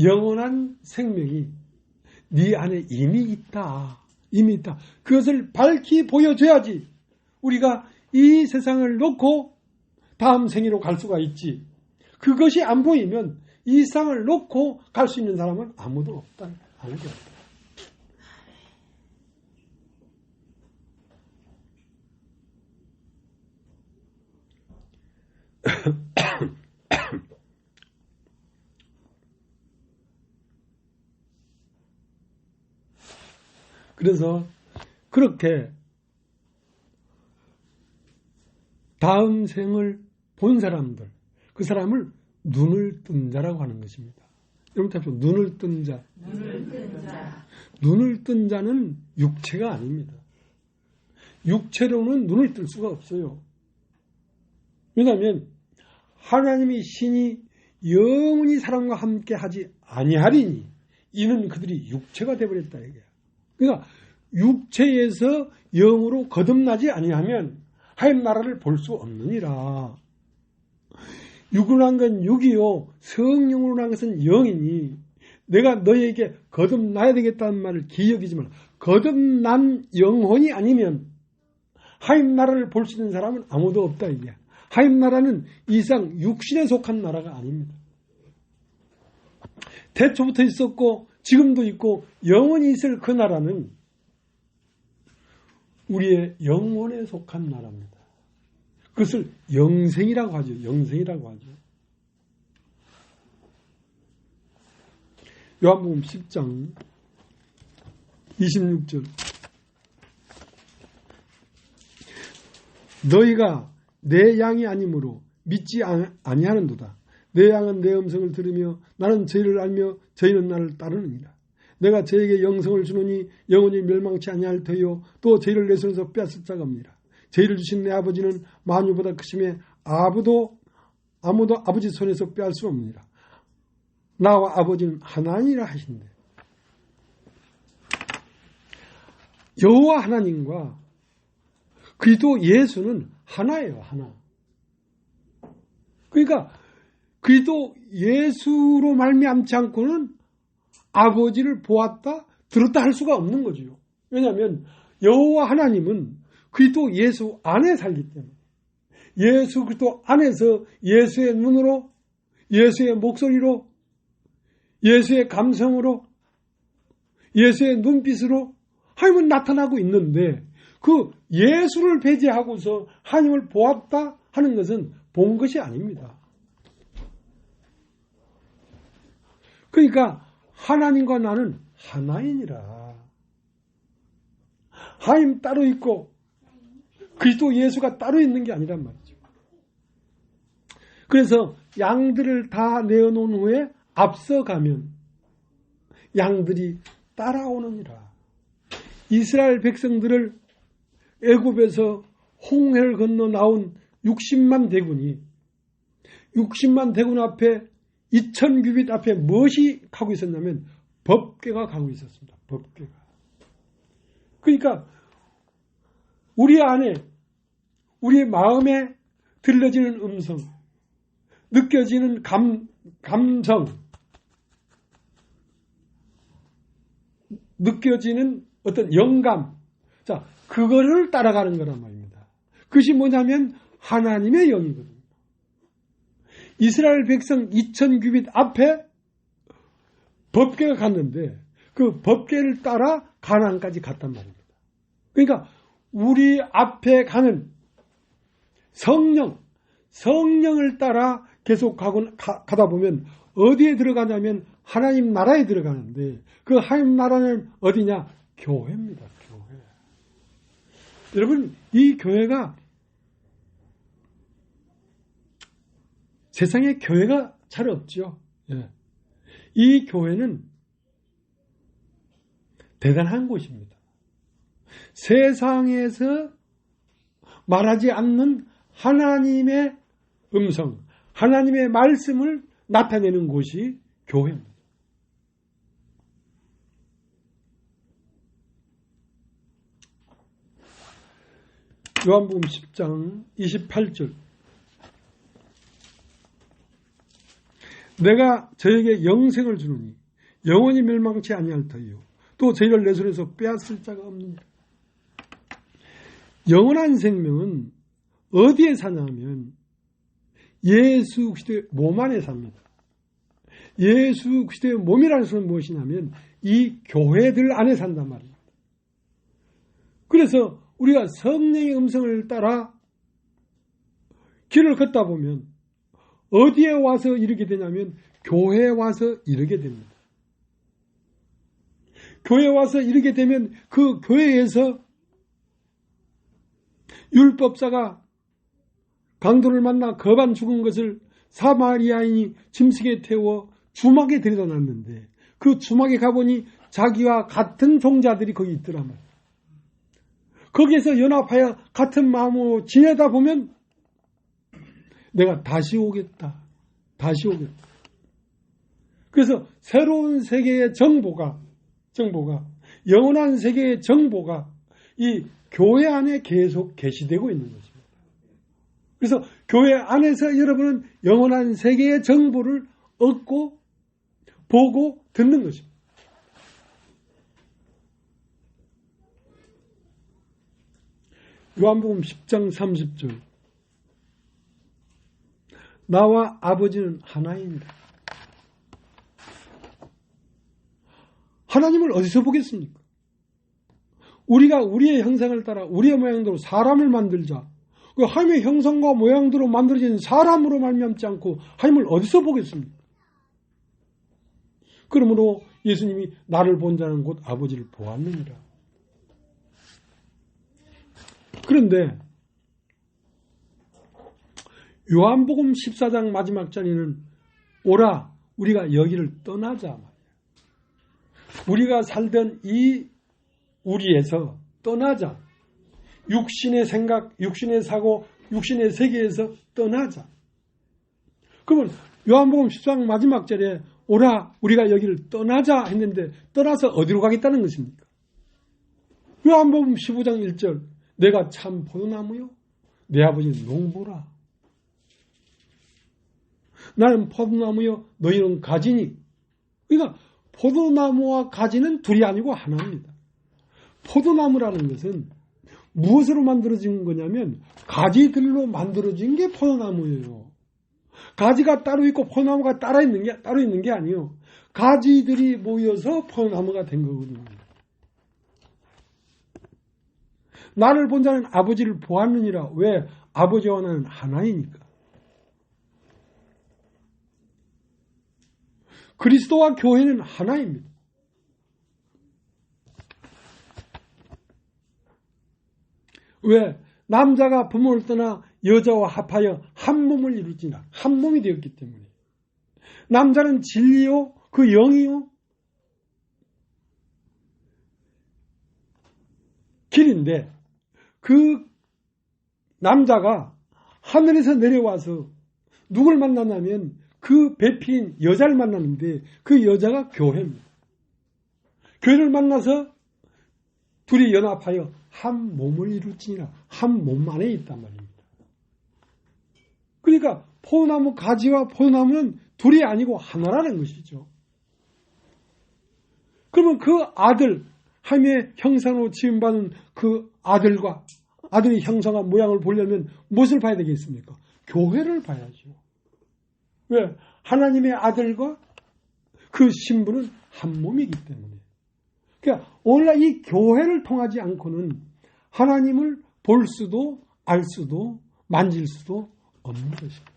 영원한 생명이 네 안에 이미 있다. 이미 있다. 그것을 밝히 보여줘야지 우리가 이 세상을 놓고 다음 생애로 갈 수가 있지. 그것이 안 보이면 이 세상을 놓고 갈 수 있는 사람은 아무도 없다. 아무도 없다. 그래서 그렇게 다음 생을 본 사람들, 그 사람을 눈을 뜬 자라고 하는 것입니다. 여러분 답변 눈을 뜬 자. 눈을 뜬 자는 육체가 아닙니다. 육체로는 눈을 뜰 수가 없어요. 왜냐하면 하나님이 신이 영원히 사람과 함께 하지 아니하리니 이는 그들이 육체가 되어버렸다 이게. 그러니까 육체에서 영으로 거듭나지 아니하면 하나님 나라를 볼 수 없느니라. 육으로 난 건 육이요 성령으로 난 것은 영이니 내가 너희에게 거듭나야 되겠다는 말을 기억이지 마라. 거듭난 영혼이 아니면 하나님 나라를 볼 수 있는 사람은 아무도 없다 이게. 하나님 나라는 이상 육신에 속한 나라가 아닙니다. 태초부터 있었고 지금도 있고 영원히 있을 그 나라는 우리의 영혼에 속한 나라입니다. 그것을 영생이라고 하죠. 영생이라고 하죠. 요한복음 10장 26절 너희가 내 양이 아니므로 믿지 아니하는도다. 내 양은 내 음성을 들으며 나는 저희를 알며 저희는 나를 따르느니라. 내가 저에게 영성을 주노니 영원히 멸망치 아니할 터요 또 저희를 내 손에서 빼앗을 자가 없느니라. 저희를 주신 내 아버지는 만유보다 크심에 아무도 아버지 손에서 빼앗을 수 없느니라. 나와 아버지는 하나니라 하신대. 여호와 하나님과 그리스도 예수는 하나예요. 하나. 그러니까 그리스도 예수로 말미암지 않고는 아버지를 보았다 들었다 할 수가 없는 거죠. 왜냐하면 여호와 하나님은 그리스도 예수 안에 살기 때문에 예수 그리스도 안에서 예수의 눈으로 예수의 목소리로 예수의 감성으로 예수의 눈빛으로 하나님은 나타나고 있는데 그 예수를 배제하고서 하나님을 보았다 하는 것은 본 것이 아닙니다. 그러니까 하나님과 나는 하나이니라. 하나님 따로 있고 그리스도 예수가 따로 있는 게 아니란 말이죠. 그래서 양들을 다 내어놓은 후에 앞서가면 양들이 따라오느니라. 이스라엘 백성들을 애굽에서 홍해를 건너 나온 60만 대군이 60만 대군 앞에 2000규빗 앞에 무엇이 가고 있었냐면 법궤가 가고 있었습니다. 법궤가. 그러니까 우리 안에 우리 마음에 들려지는 음성, 느껴지는 감성, 느껴지는 어떤 영감, 자 그거를 따라가는 거란 말입니다. 그것이 뭐냐면 하나님의 영이거든요. 이스라엘 백성 2000규빗 앞에 법궤가 갔는데 그 법궤를 따라 가나안까지 갔단 말입니다. 그러니까 우리 앞에 가는 성령을 따라 계속 가다 보면 어디에 들어가냐면 하나님 나라에 들어가는데 그 하나님 나라는 어디냐? 교회입니다. 교회. 여러분, 이 교회가 세상에 교회가 잘 없죠. 예. 이 교회는 대단한 곳입니다. 세상에서 말하지 않는 하나님의 음성, 하나님의 말씀을 나타내는 곳이 교회입니다. 요한복음 10장 28절 내가 저에게 영생을 주노니 영원히 멸망치 아니할 터이요 또 저희를 내 손에서 빼앗을 자가 없느니라. 영원한 생명은 어디에 사냐면 예수 그리스도의 몸 안에 삽니다. 예수 그리스도의 몸이라는 것은 무엇이냐면 이 교회들 안에 산단 말입니다. 그래서 우리가 성령의 음성을 따라 길을 걷다 보면 어디에 와서 이르게 되냐면 교회에 와서 이르게 됩니다. 교회에 와서 이르게 되면 그 교회에서 율법사가 강도를 만나 거반 죽은 것을 사마리아인이 짐승에 태워 주막에 들여다 놨는데 그 주막에 가보니 자기와 같은 종자들이 거기 있더란 말이에요. 거기에서 연합하여 같은 마음으로 지내다 보면 내가 다시 오겠다. 다시 오겠다. 그래서 새로운 세계의 정보가 영원한 세계의 정보가 이 교회 안에 계속 계시되고 있는 것입니다. 그래서 교회 안에서 여러분은 영원한 세계의 정보를 얻고 보고 듣는 것입니다. 요한복음 10장 30절 나와 아버지는 하나입니다. 하나님을 어디서 보겠습니까? 우리가 우리의 형상을 따라 우리의 모양대로 사람을 만들자. 그 하나님의 형상과 모양대로 만들어진 사람으로 말미암지 않고 하나님을 어디서 보겠습니까? 그러므로 예수님이 나를 본 자는 곧 아버지를 보았느니라. 그런데 요한복음 14장 마지막 자리는 오라 우리가 여기를 떠나자 말이에요. 우리가 살던 이 우리에서 떠나자. 육신의 생각, 육신의 사고, 육신의 세계에서 떠나자. 그러면 요한복음 14장 마지막 절에 오라 우리가 여기를 떠나자 했는데 떠나서 어디로 가겠다는 것입니까? 요한복음 15장 1절 내가 참 포도나무요 내 아버지는 농부라. 나는 포도나무요 너희는 가지니. 그러니까 포도나무와 가지는 둘이 아니고 하나입니다. 포도나무라는 것은 무엇으로 만들어진 거냐면 가지들로 만들어진 게 포도나무예요. 가지가 따로 있고 포도나무가 따로 있는 게 아니에요. 가지들이 모여서 포도나무가 된 거거든요. 나를 본 자는 아버지를 보았느니라. 왜? 아버지와 나는 하나이니까. 그리스도와 교회는 하나입니다. 왜? 남자가 부모를 떠나 여자와 합하여 한 몸을 이루지나 한 몸이 되었기 때문에 남자는 진리요 그 영이요 길인데 그 남자가 하늘에서 내려와서 누굴 만나냐면 그 배피인 여자를 만나는데 그 여자가 교회입니다. 교회를 만나서 둘이 연합하여 한 몸을 이루지니라. 한 몸 안에 있단 말입니다. 그러니까 포도나무 가지와 포도나무는 둘이 아니고 하나라는 것이죠. 그러면 그 아들, 하나님의 형상으로 지음받은 그 아들과 아들의 형상과 모양을 보려면 무엇을 봐야 되겠습니까? 교회를 봐야죠. 왜? 하나님의 아들과 그 신부는 한 몸이기 때문에. 그러니까 오늘날 이 교회를 통하지 않고는 하나님을 볼 수도 알 수도 만질 수도 없는 것입니다.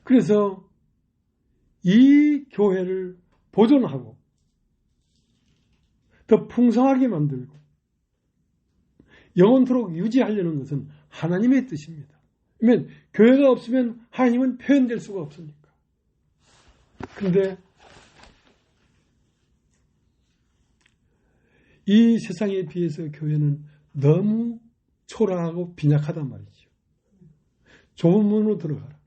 그래서 이 교회를 보존하고 더 풍성하게 만들고 영원토록 유지하려는 것은 하나님의 뜻입니다. 그러면 교회가 없으면 하나님은 표현될 수가 없으니까. 그런데 이 세상에 비해서 교회는 너무 초라하고 빈약하단 말이죠. 좁은 문으로 들어가라.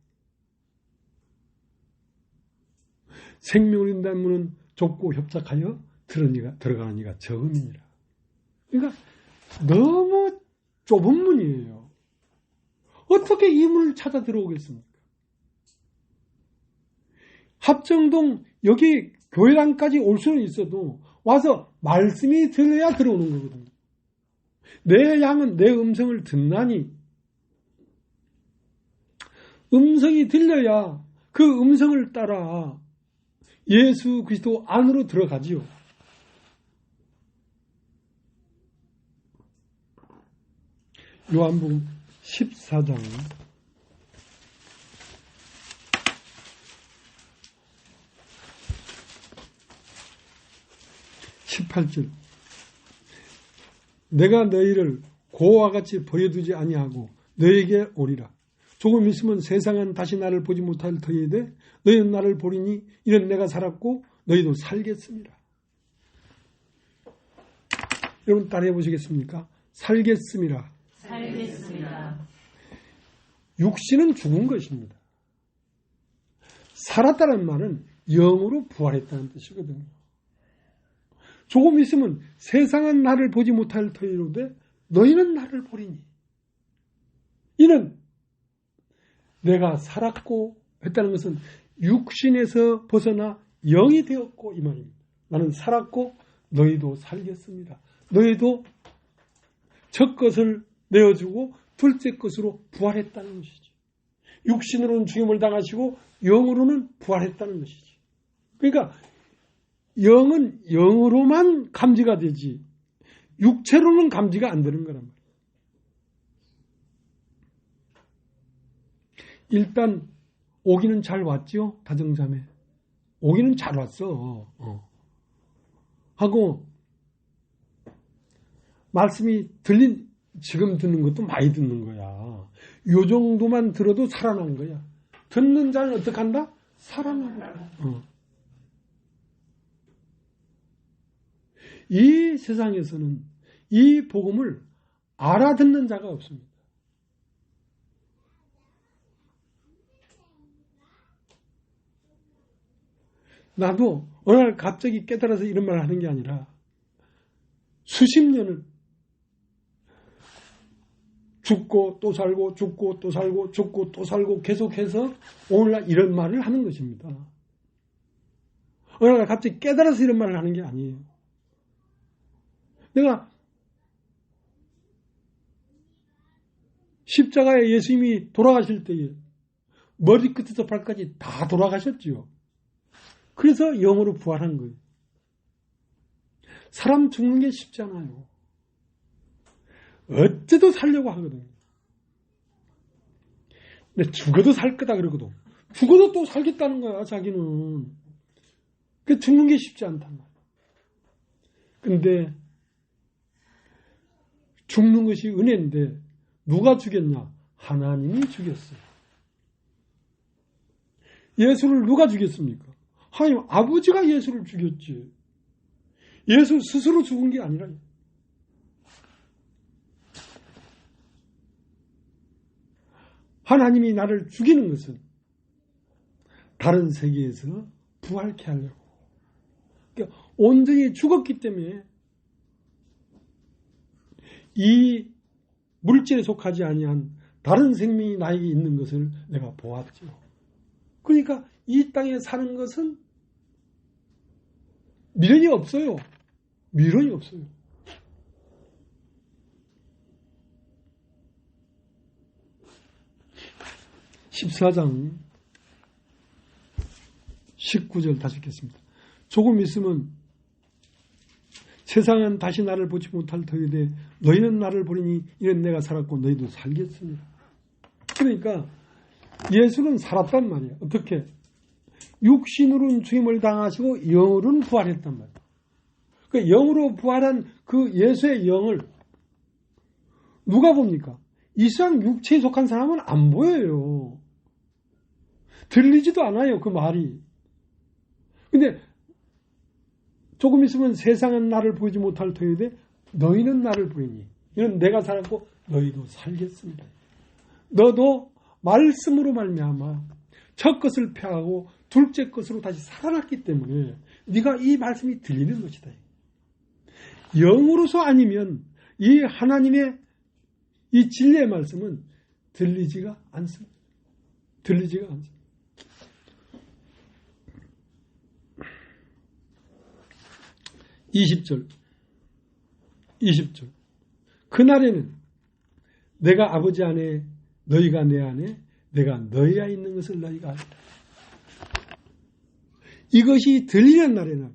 생명을 인다는 문은 좁고 협착하여 들어가는 이가 적음이니라. 그러니까 너무 좁은 문이에요. 어떻게 이 문을 찾아 들어오겠습니까? 합정동 여기 교회당까지 올 수는 있어도 와서 말씀이 들려야 들어오는 거거든요. 내 양은 내 음성을 듣나니 음성이 들려야 그 음성을 따라 예수 그리스도 안으로 들어가지요. 요한복음 14장 18절 내가 너희를 고와 같이 버려두지 아니하고 너희에게 오리라. 조금 있으면 세상은 다시 나를 보지 못할 터이되 너희는 나를 보리니 이는 내가 살았고 너희도 살겠습니다. 여러분 따라해 보시겠습니까? 살겠습니다. 살겠습니다. 육신은 죽은 것입니다. 살았다는 말은 영으로 부활했다는 뜻이거든요. 조금 있으면 세상은 나를 보지 못할 터이로되 너희는 나를 보리니 이는 내가 살았고 했다는 것은 육신에서 벗어나 영이 되었고 이 말입니다. 나는 살았고 너희도 살겠습니다. 너희도 첫 것을 내어주고 둘째 것으로 부활했다는 것이지. 육신으로는 죽임을 당하시고 영으로는 부활했다는 것이지. 그러니까 영은 영으로만 감지가 되지 육체로는 감지가 안 되는 거란 말이에요. 일단 오기는 잘 왔죠. 다정자매. 오기는 잘 왔어. 하고 말씀이 지금 듣는 것도 많이 듣는 거야. 요 정도만 들어도 살아난 거야. 듣는 자는 어떻게 한다? 살아난다. 이 세상에서는 이 복음을 알아듣는 자가 없습니다. 나도 어느 날 갑자기 깨달아서 이런 말을 하는 게 아니라 수십 년을 죽고 또 살고 죽고 또 살고 죽고 또 살고 계속해서 오늘날 이런 말을 하는 것입니다. 어느 날 갑자기 깨달아서 이런 말을 하는 게 아니에요. 내가 십자가에 예수님이 돌아가실 때에 머리끝에서 발까지 다 돌아가셨지요. 그래서 영으로 부활한 거예요. 사람 죽는 게 쉽지 않아요. 어째도 살려고 하거든요. 근데 죽어도 살 거다 그러거든. 죽어도 또 살겠다는 거야, 자기는. 그 죽는 게 쉽지 않단 말이야. 근데 죽는 것이 은혜인데 누가 죽였냐? 하나님이 죽였어요. 예수를 누가 죽였습니까? 하나님 아버지가 예수를 죽였지. 예수 스스로 죽은 게 아니라 하나님이 나를 죽이는 것은 다른 세계에서 부활케 하려고. 그러니까 온전히 죽었기 때문에 이 물질에 속하지 아니한 다른 생명이 나에게 있는 것을 내가 보았죠. 그러니까 이 땅에 사는 것은 미련이 없어요. 미련이 없어요. (14장) 19절 다시 읽겠습니다. 조금 있으면 세상은 다시 나를 보지 못할 터이되 너희는 나를 보리니 이는 내가 살았고 너희도 살겠습니다. 그러니까 예수는 살았단 말이에요. 어떻게? 육신으로는 죽임을 당하시고 영으로는 부활했단 말이에요. 그 영으로 부활한 그 예수의 영을 누가 봅니까? 이 세상 육체에 속한 사람은 안 보여요. 들리지도 않아요, 그 말이. 근데 조금 있으면 세상은 나를 보지 못할 터이되 너희는 나를 보이니 이는 내가 살았고 너희도 살겠습니다. 너도 말씀으로 말미암아 첫 것을 폐하고 둘째 것으로 다시 살아났기 때문에 네가 이 말씀이 들리는 것이다. 영으로서 아니면 이 하나님의 이 진리의 말씀은 들리지가 않습니다. 들리지가 않습니다. (20절) 그날에는 내가 아버지 안에 너희가 내 안에 내가 너희 안에 있는 것을 너희가 알리라. 이것이 들리는 날에는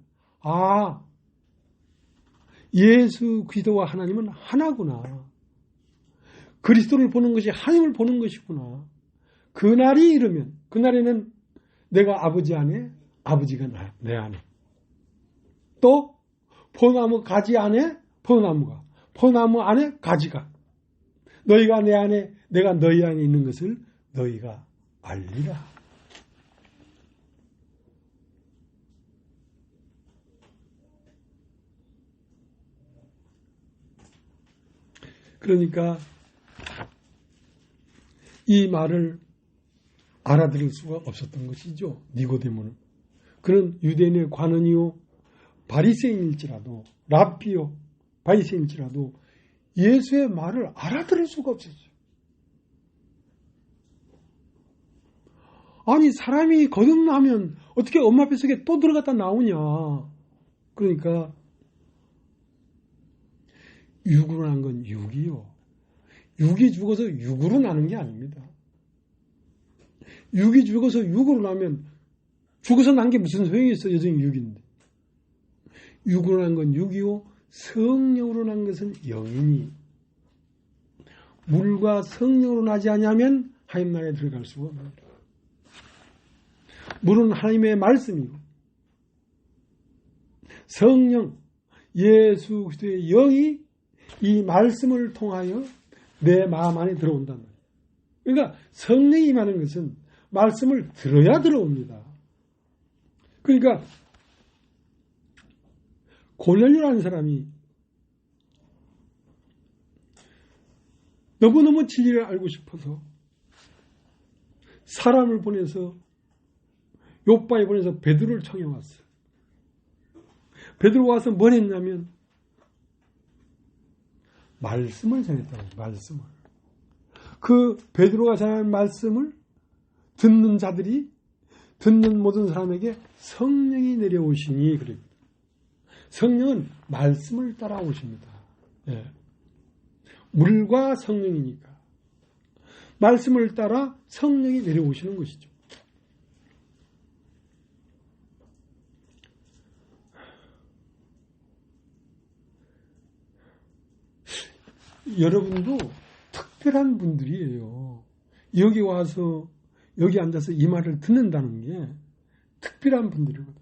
예수 그리스도와 하나님은 하나구나. 그리스도를 보는 것이 하나님을 보는 것이구나. 그날이 이르면 그날에는 내가 아버지 안에 아버지가 내 안에 또 포나무 가지 안에 포나무가 포나무 안에 가지가 너희가 내 안에 내가 너희 안에 있는 것을 너희가 알리라. 그러니까 이 말을 알아들을 수가 없었던 것이죠. 니고데모는. 그는 유대인의 관원이요 바리새인일지라도 랍비요 바리새인일지라도 예수의 말을 알아들을 수가 없었어요. 아니 사람이 거듭나면 어떻게 엄마 뱃속에 또 들어갔다 나오냐. 그러니까 육으로 난 건 육이요. 육이 죽어서 육으로 나는 게 아닙니다. 육이 죽어서 육으로 나면 죽어서 난 게 무슨 소용이 있어. 여전히 육인데. 육으로 난 건 육이요 성령으로 난 것은 영이니 물과 성령으로 나지 않으면 하나님 나라에 들어갈 수가 없습니다. 물은 하나님의 말씀이고 성령 예수 그리스도의 영이 이 말씀을 통하여 내 마음 안에 들어온다는 거예요. 그러니까 성령이 임하는 것은 말씀을 들어야 들어옵니다. 그러니까 고넬료라는 사람이 너무너무 진리를 알고 싶어서 사람을 보내서 요바에 보내서 베드로를 청해왔어요. 베드로 와서 뭘 했냐면 말씀을 전했다는 말씀을. 그 베드로가 전한 말씀을 듣는 자들이 듣는 모든 사람에게 성령이 내려오시니 그래요. 성령은 말씀을 따라오십니다. 예. 물과 성령이니까 말씀을 따라 성령이 내려오시는 것이죠. 여러분도 특별한 분들이에요. 여기 와서 여기 앉아서 이 말을 듣는다는 게 특별한 분들이거든요.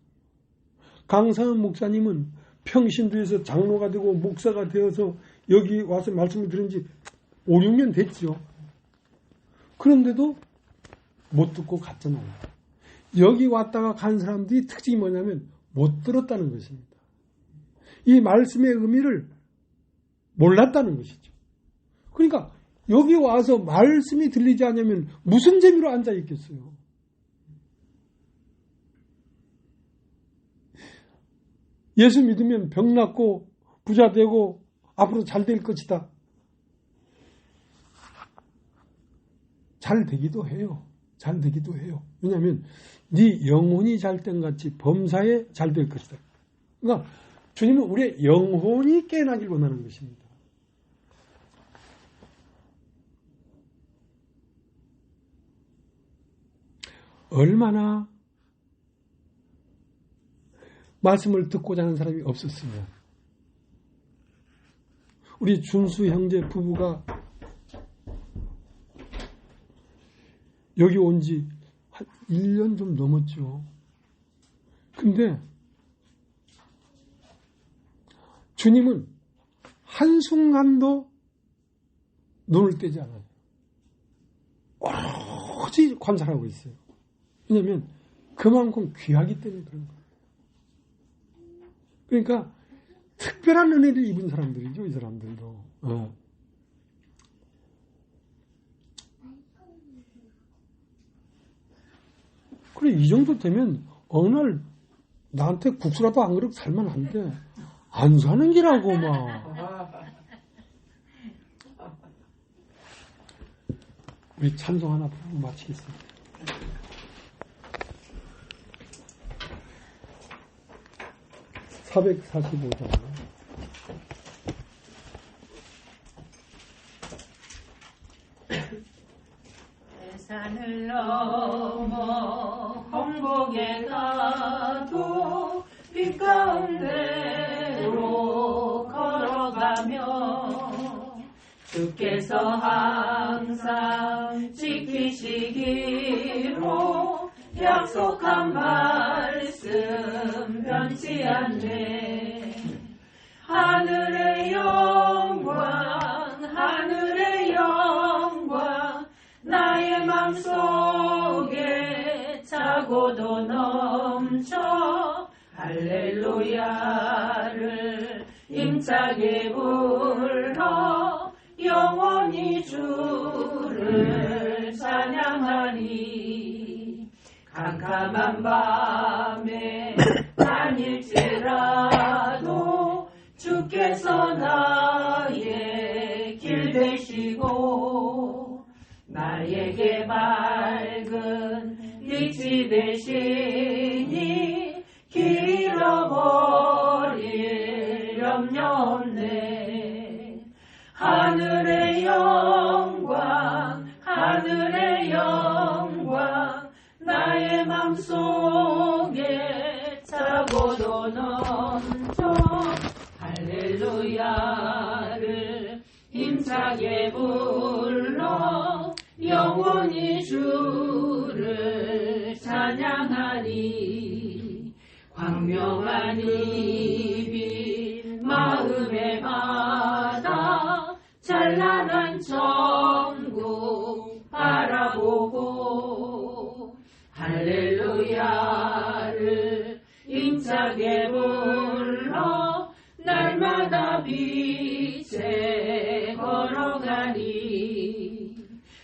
강상은 목사님은 평신도에서 장로가 되고 목사가 되어서 여기 와서 말씀을 들은 지 5, 6년 됐죠. 그런데도 못 듣고 갔잖아요. 여기 왔다가 간 사람들이 특징이 뭐냐면 못 들었다는 것입니다. 이 말씀의 의미를 몰랐다는 것이죠. 그러니까 여기 와서 말씀이 들리지 않으면 무슨 재미로 앉아 있겠어요. 예수 믿으면 병 낫고 부자 되고 앞으로 잘 될 것이다. 잘 되기도 해요. 잘 되기도 해요. 왜냐하면 네 영혼이 잘된 같이 범사에 잘 될 것이다. 그러니까 주님은 우리의 영혼이 깨어나길 원하는 것입니다. 얼마나 말씀을 듣고자 하는 사람이 없었습니다. 우리 준수 형제 부부가 여기 온 지 한 1년 좀 넘었죠. 근데 주님은 한순간도 눈을 떼지 않아요. 오로지 관찰하고 있어요. 왜냐하면 그만큼 귀하기 때문에 그런 거예요. 그러니까 특별한 은혜를 입은 사람들이죠, 이 사람들도. 그래, 이 정도 되면 어느 날 나한테 국수라도 안 그릇 살면 안 돼. 안 사는 기라고 막. 우리 찬송 하나 부르고 마치겠습니다. (445장) 산을 넘어 홍곡에 가도 빛 가운데로 걸어가며 주께서 항상 지키시기로 약속한 말씀 변치 않네. 하늘의 영광 하늘의 영광 나의 맘속에 차고도 넘쳐 할렐루야를 힘차게 불러 영원히 주를 찬양하리. 캄캄한 밤에 다닐지라도 주께서 나의 길 되시고 나에게 맑은 빛이 되시니 길 잃어버릴 염려 없네. 하늘의 영광 하늘의 영광 나의 맘속에 차고도 넘쳐 할렐루야를 힘차게 불러 영원히 주를 찬양하리. 광명한 이빛 마음에 받아 찬란한 천국 바라보고 할렐루야를 힘차게 불러 날마다 빛에 걸어가리.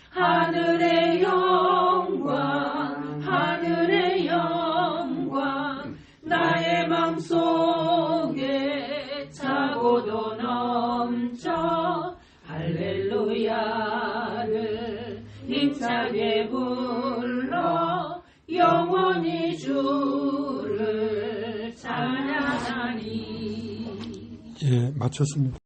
하늘의 영광 하늘의 영광 나의 맘속에 차고도 넘쳐 할렐루야를 힘차게 불러 영원히 주를 찬양하리. 예, 마쳤습니다.